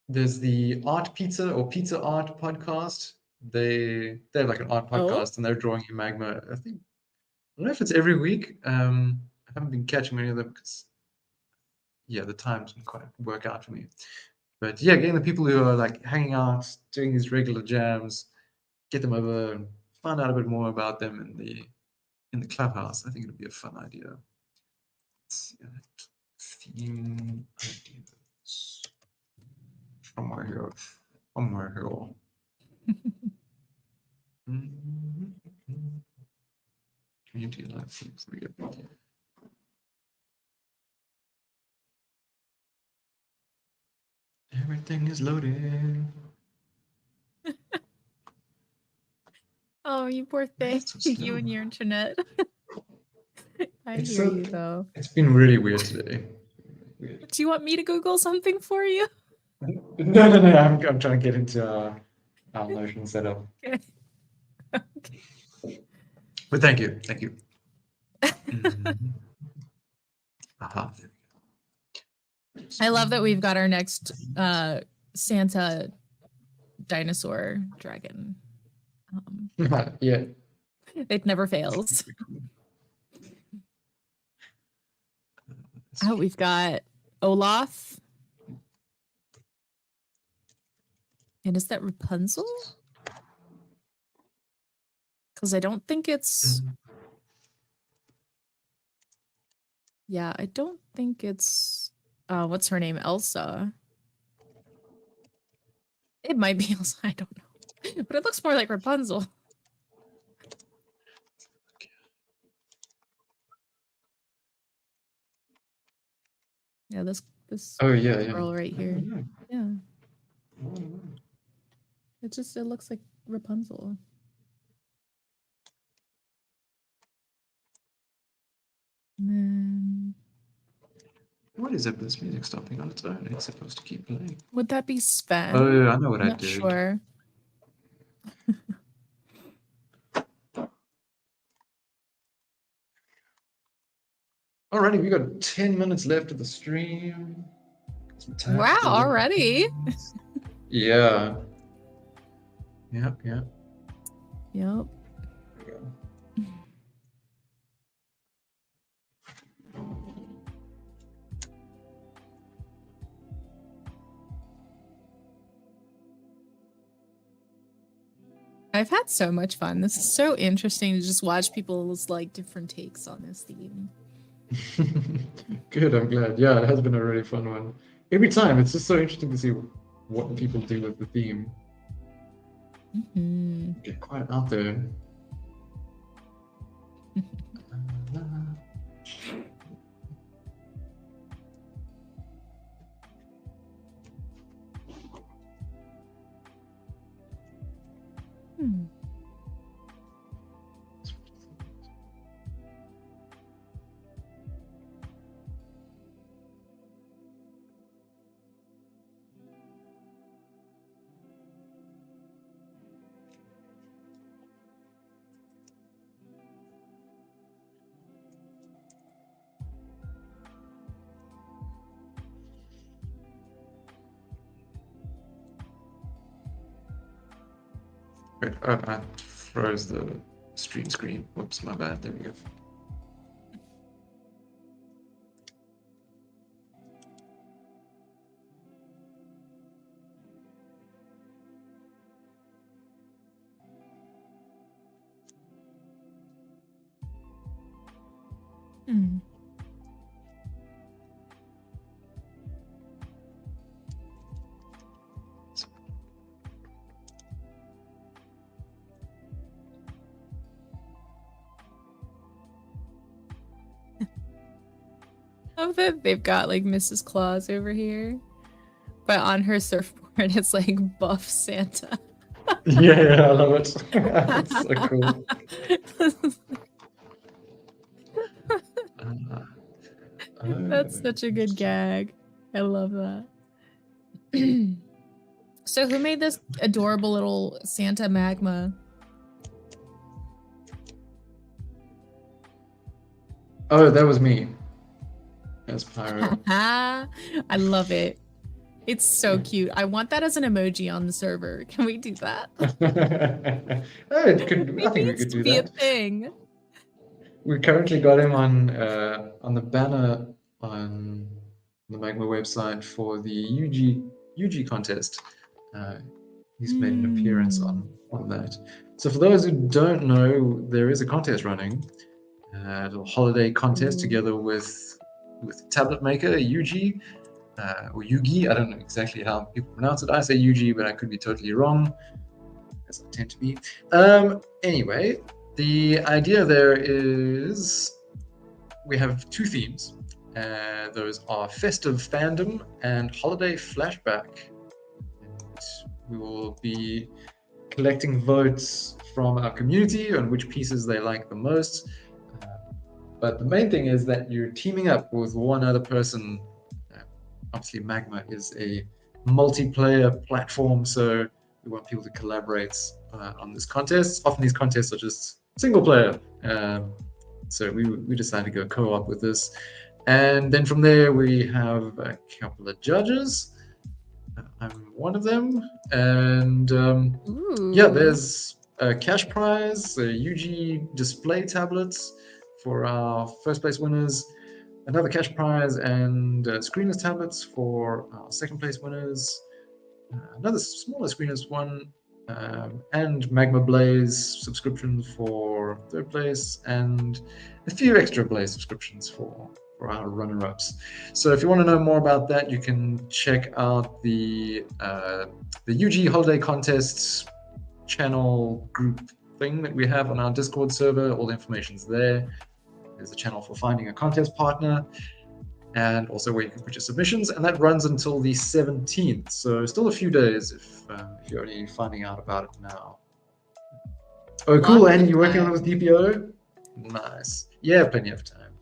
there's the Art Pizza or Pizza Art podcast. They have like an art podcast, and they're drawing in Magma. I think I don't know if it's every week. I haven't been catching many of them because the times didn't quite work out for me. But yeah, getting the people who are like hanging out, doing these regular jams, get them over and find out a bit more about them in the clubhouse. I think it'll be a fun idea. Theme ideas. Somewhere here. Community live themes. Everything is loading. Oh, you poor thing. You and your internet. I hear you though. It's been really weird today. Weird. Do you want me to Google something for you? No. I'm trying to get into our Notion setup. Okay. But thank you. Aha. I love that we've got our next Santa dinosaur dragon. Yeah. It never fails. Oh, we've got Olaf. And is that Rapunzel? Because I don't think it's... Yeah, I don't think it's... what's her name? Elsa. It might be Elsa, I don't know. But it looks more like Rapunzel. Yeah, this girl right here. Yeah. It looks like Rapunzel. And then... What is it? This music stopping on its own? It's supposed to keep playing. Would that be Sven? Oh, I know what I did. Not sure. Alrighty, we got 10 minutes left of the stream. Wow, already? Yeah. Yep. Yep. There we go. I've had so much fun. This is so interesting to just watch people's like different takes on this theme. Good, I'm glad. Yeah, it has been a really fun one. Every time, it's just so interesting to see what people do with the theme. Get quite out there. Wait, I froze the stream screen. Whoops, my bad. There we go. I love that they've got like Mrs. Claus over here, but on her surfboard it's like buff Santa. Yeah, I love it. It's so cool. That's such a good gag. I love that. So who made this adorable little Santa Magma? Oh, that was me. As Pyro. I love it. It's so cute. I want that as an emoji on the server. Can we do that? Oh, it could. I think we could do be that. A thing. We currently got him on the banner on the Magma website for the UG contest. He's made an appearance on that. So for those who don't know, there is a contest running, a little holiday contest together with tablet maker UG. Or Yugi, I don't know exactly how people pronounce it. I say Yugi, but I could be totally wrong, as I tend to be. Anyway, the idea there is we have two themes. Those are festive fandom and holiday flashback. And we will be collecting votes from our community on which pieces they like the most. But the main thing is that you're teaming up with one other person. Obviously, Magma is a multiplayer platform, so we want people to collaborate on this contest. Often these contests are just single player, so we decided to go co-op with this. And then from there, we have a couple of judges. I'm one of them, and yeah, there's a cash prize, a UG display tablets for our first place winners. Another cash prize and screenless tablets for our second place winners. Another smaller screenless one, and Magma Blaze subscriptions for third place, and a few extra Blaze subscriptions for our runner-ups. So if you want to know more about that, you can check out the UG Holiday Contests channel group thing that we have on our Discord server. All the information's there. There's a channel for finding a contest partner, and also where you can put your submissions, and that runs until the 17th. So still a few days if you're only finding out about it now. Oh, cool, Andy, you're working on it with DPO? Nice. Yeah, plenty of time.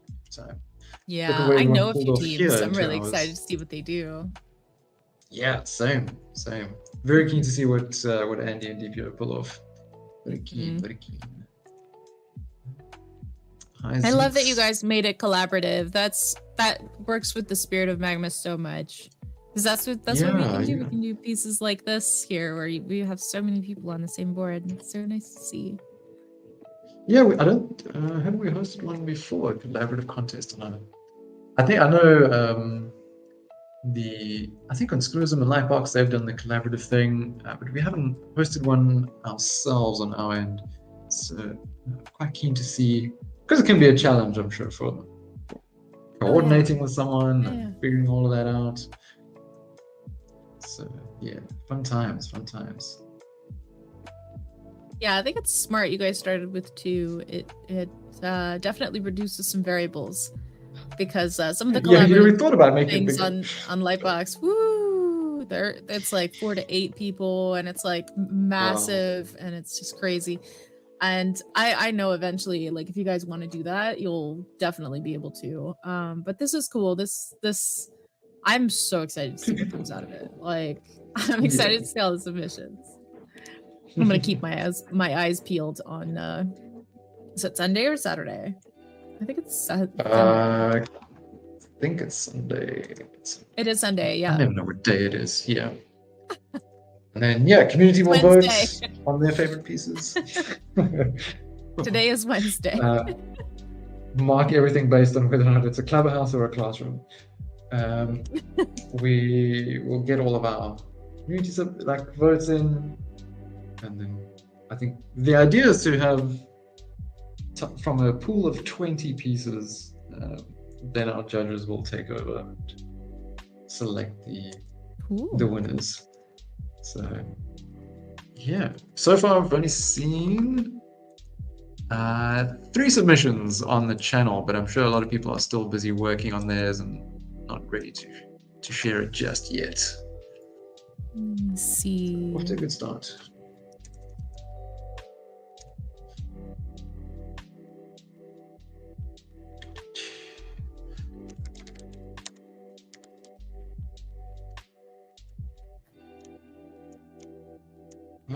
Yeah, I know a few teams, so I'm really excited to see what they do. Yeah, same. Very keen to see what Andy and DPO pull off. Very keen. I love that you guys made it collaborative. That works with the spirit of Magma so much, because that's what we can do. Yeah. We can do pieces like this here, where we have so many people on the same board. It's so nice to see. Yeah, haven't we hosted one before, a collaborative contest? I think I know. I think on Screwism and Lightbox they've done the collaborative thing, but we haven't hosted one ourselves on our end. So quite keen to see. Because it can be a challenge, I'm sure, for coordinating with someone and figuring all of that out. So yeah, fun times. Yeah, I think it's smart you guys started with two. It definitely reduces some variables, because some of the collaborative thought about making things on Lightbox, woo, it's like 4 to 8 people, and it's like massive, and it's just crazy. And I know eventually, like, if you guys want to do that, you'll definitely be able to. But this is cool. This I'm so excited to see what comes out of it. Like, I'm excited to see all the submissions. I'm gonna keep my eyes peeled on. Is it Sunday or Saturday? I think it's Sunday. I think it's Sunday. It is Sunday. Yeah. I never know what day it is. Yeah. And then, community will vote on their favorite pieces. Today is Wednesday. Mark everything based on whether or not it's a clubhouse or a classroom. We will get all of our community votes in, and then I think the idea is to have from a pool of 20 pieces. Then our judges will take over and select the winners. So, yeah. So far, I've only seen 3 submissions on the channel, but I'm sure a lot of people are still busy working on theirs and not ready to share it just yet. Let's see. What a good start.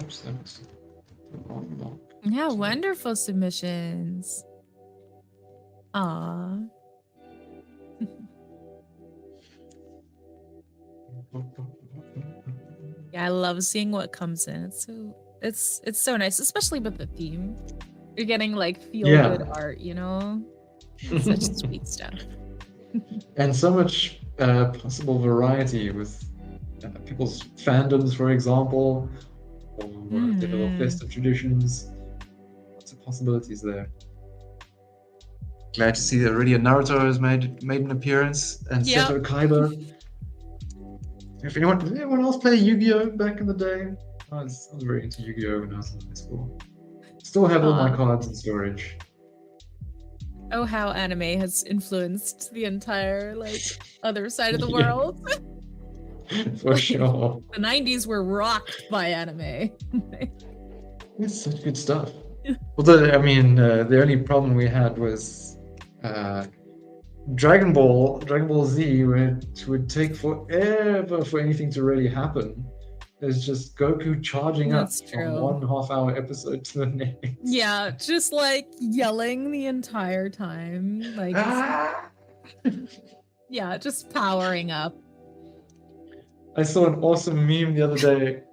Oops, that's the wrong mark. Yeah, wonderful submissions. Aw. Yeah, I love seeing what comes in. It's so nice, especially with the theme. You're getting like feel good art, you know? It's such sweet stuff. And so much possible variety with people's fandoms, for example, or their little festive traditions. Lots of possibilities there. Glad to see that already Naruto has made an appearance, and Seto Kaiba. If anyone else play Yu-Gi-Oh back in the day? I was very into Yu-Gi-Oh when I was in high school. Still have all my cards in storage. Oh, how anime has influenced the entire like other side of the world. For sure. The 90s were rocked by anime. It's such good stuff. Although, I mean, the only problem we had was Dragon Ball Z, which would take forever for anything to really happen. There's just Goku charging up from 1 half-hour episode to the next. Yeah, just like yelling the entire time. Like, yeah, just powering up. I saw an awesome meme the other day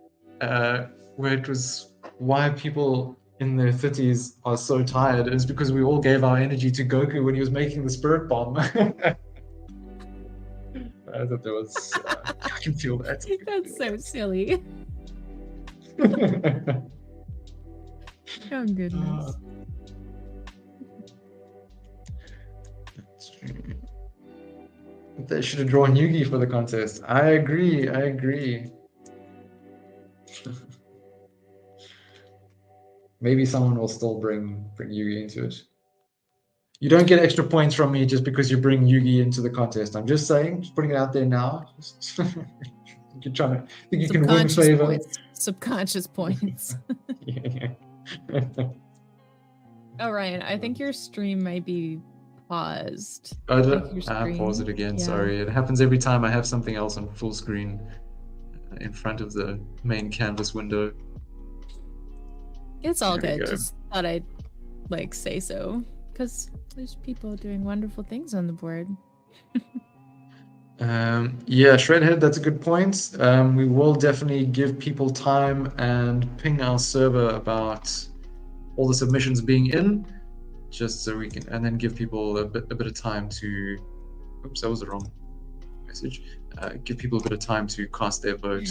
where it was why people in their 30s are so tired. It's because we all gave our energy to Goku when he was making the spirit bomb. I thought that was... I can feel that. That's so silly. Oh, goodness. They should have drawn Yugi for the contest. I agree. Maybe someone will still bring Yugi into it. You don't get extra points from me just because you bring Yugi into the contest. I'm just saying, just putting it out there now. You're trying to think you can win favor. Points. Subconscious points. Yeah. Oh, Ryan, I think your stream might be paused. I'll pause it again. Yeah. Sorry, it happens every time I have something else on full screen in front of the main canvas window. It's all good. Just thought I'd like say so because there's people doing wonderful things on the board. Yeah, Shredhead, that's a good point. We will definitely give people time and ping our server about all the submissions being in, just so we can, and then give people a bit of time to. Oops, that was the wrong message. Give people a bit of time to cast their vote.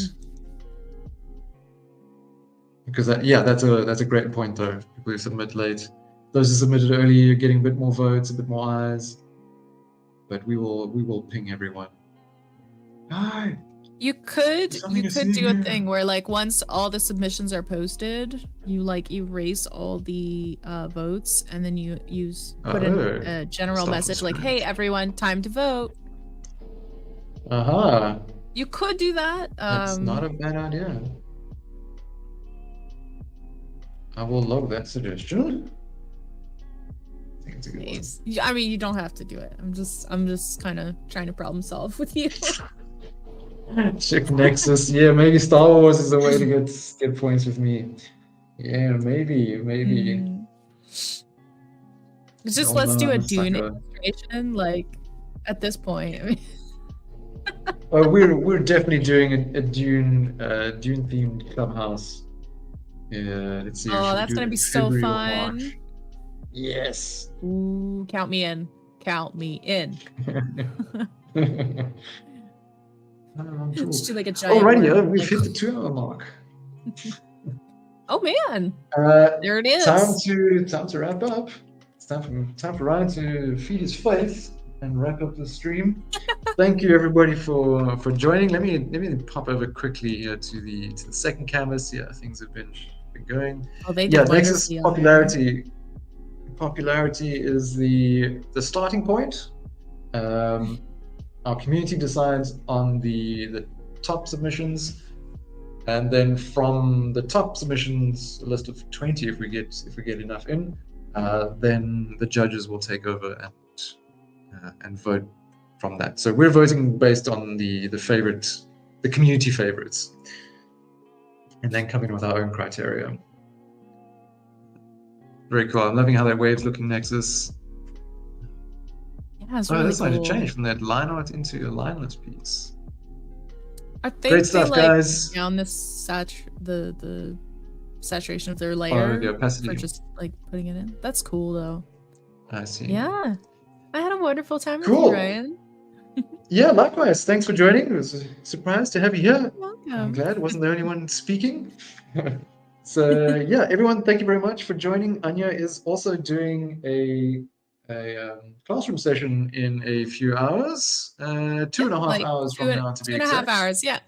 Because that's a great point though. People who submit late, those who submitted early, you're getting a bit more votes, a bit more eyes. But we will ping everyone. Hi. You could do a thing where like once all the submissions are posted, you like erase all the votes and then you put in a general message like, "Hey everyone, time to vote." You could do that. That's not a bad idea. I will log that suggestion. I think it's a good one. I mean, you don't have to do it. I'm just kind of trying to problem solve with you. Check Nexus. Yeah, maybe Star Wars is a way to get points with me. Yeah, maybe. Just let's do a Dune illustration, like at this point. I mean... Well, we're definitely doing a Dune themed clubhouse. Yeah, let's see. Oh, that's gonna be so fun. Yes. Ooh, count me in. Count me in. Let's do like a giant. Alrighty, we've hit the 2-hour mark. Oh man. There it is. Time to wrap up. It's time for Ryan to feed his faith and wrap up the stream. Thank you everybody for joining. Let me pop over quickly here to the second canvas. Yeah, things have been going. Oh, they did Nexus popularity is the starting point. Our community decides on the top submissions, and then from the top submissions, a list of 20, if we get enough in, then the judges will take over and vote from that. So we're voting based on the community favorites. and then come in with our own criteria. Very cool. I'm loving how that wave's looking, Nexus. Yeah, it's really that's cool. starting to change from that line art into a lineless piece. I think Great stuff, they, guys. Down this the saturation of their layer the opacity. for just like putting it in. That's cool though. I see. Yeah, I had a wonderful time with you, Ryan. Yeah, likewise. Thanks for joining. It was a surprise to have you here. You're welcome. I'm glad I wasn't the only one speaking. So yeah, everyone, thank you very much for joining. Anya is also doing a classroom session in a few hours, 2.5 hours from now to be exact. 2.5 hours, yeah.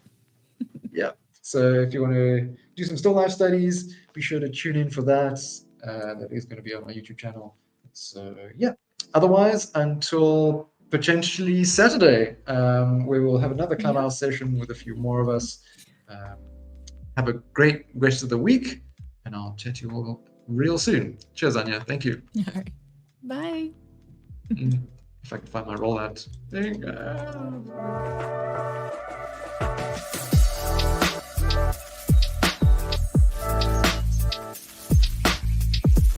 Yeah. So if you want to do some still life studies, be sure to tune in for that. That is going to be on my YouTube channel. So yeah. Otherwise, until potentially Saturday, we will have another Clubhouse session with a few more of us. Have a great rest of the week, and I'll chat to you all real soon. Cheers, Anya. Thank you. All right. Bye. If I can find my rollout. There you go.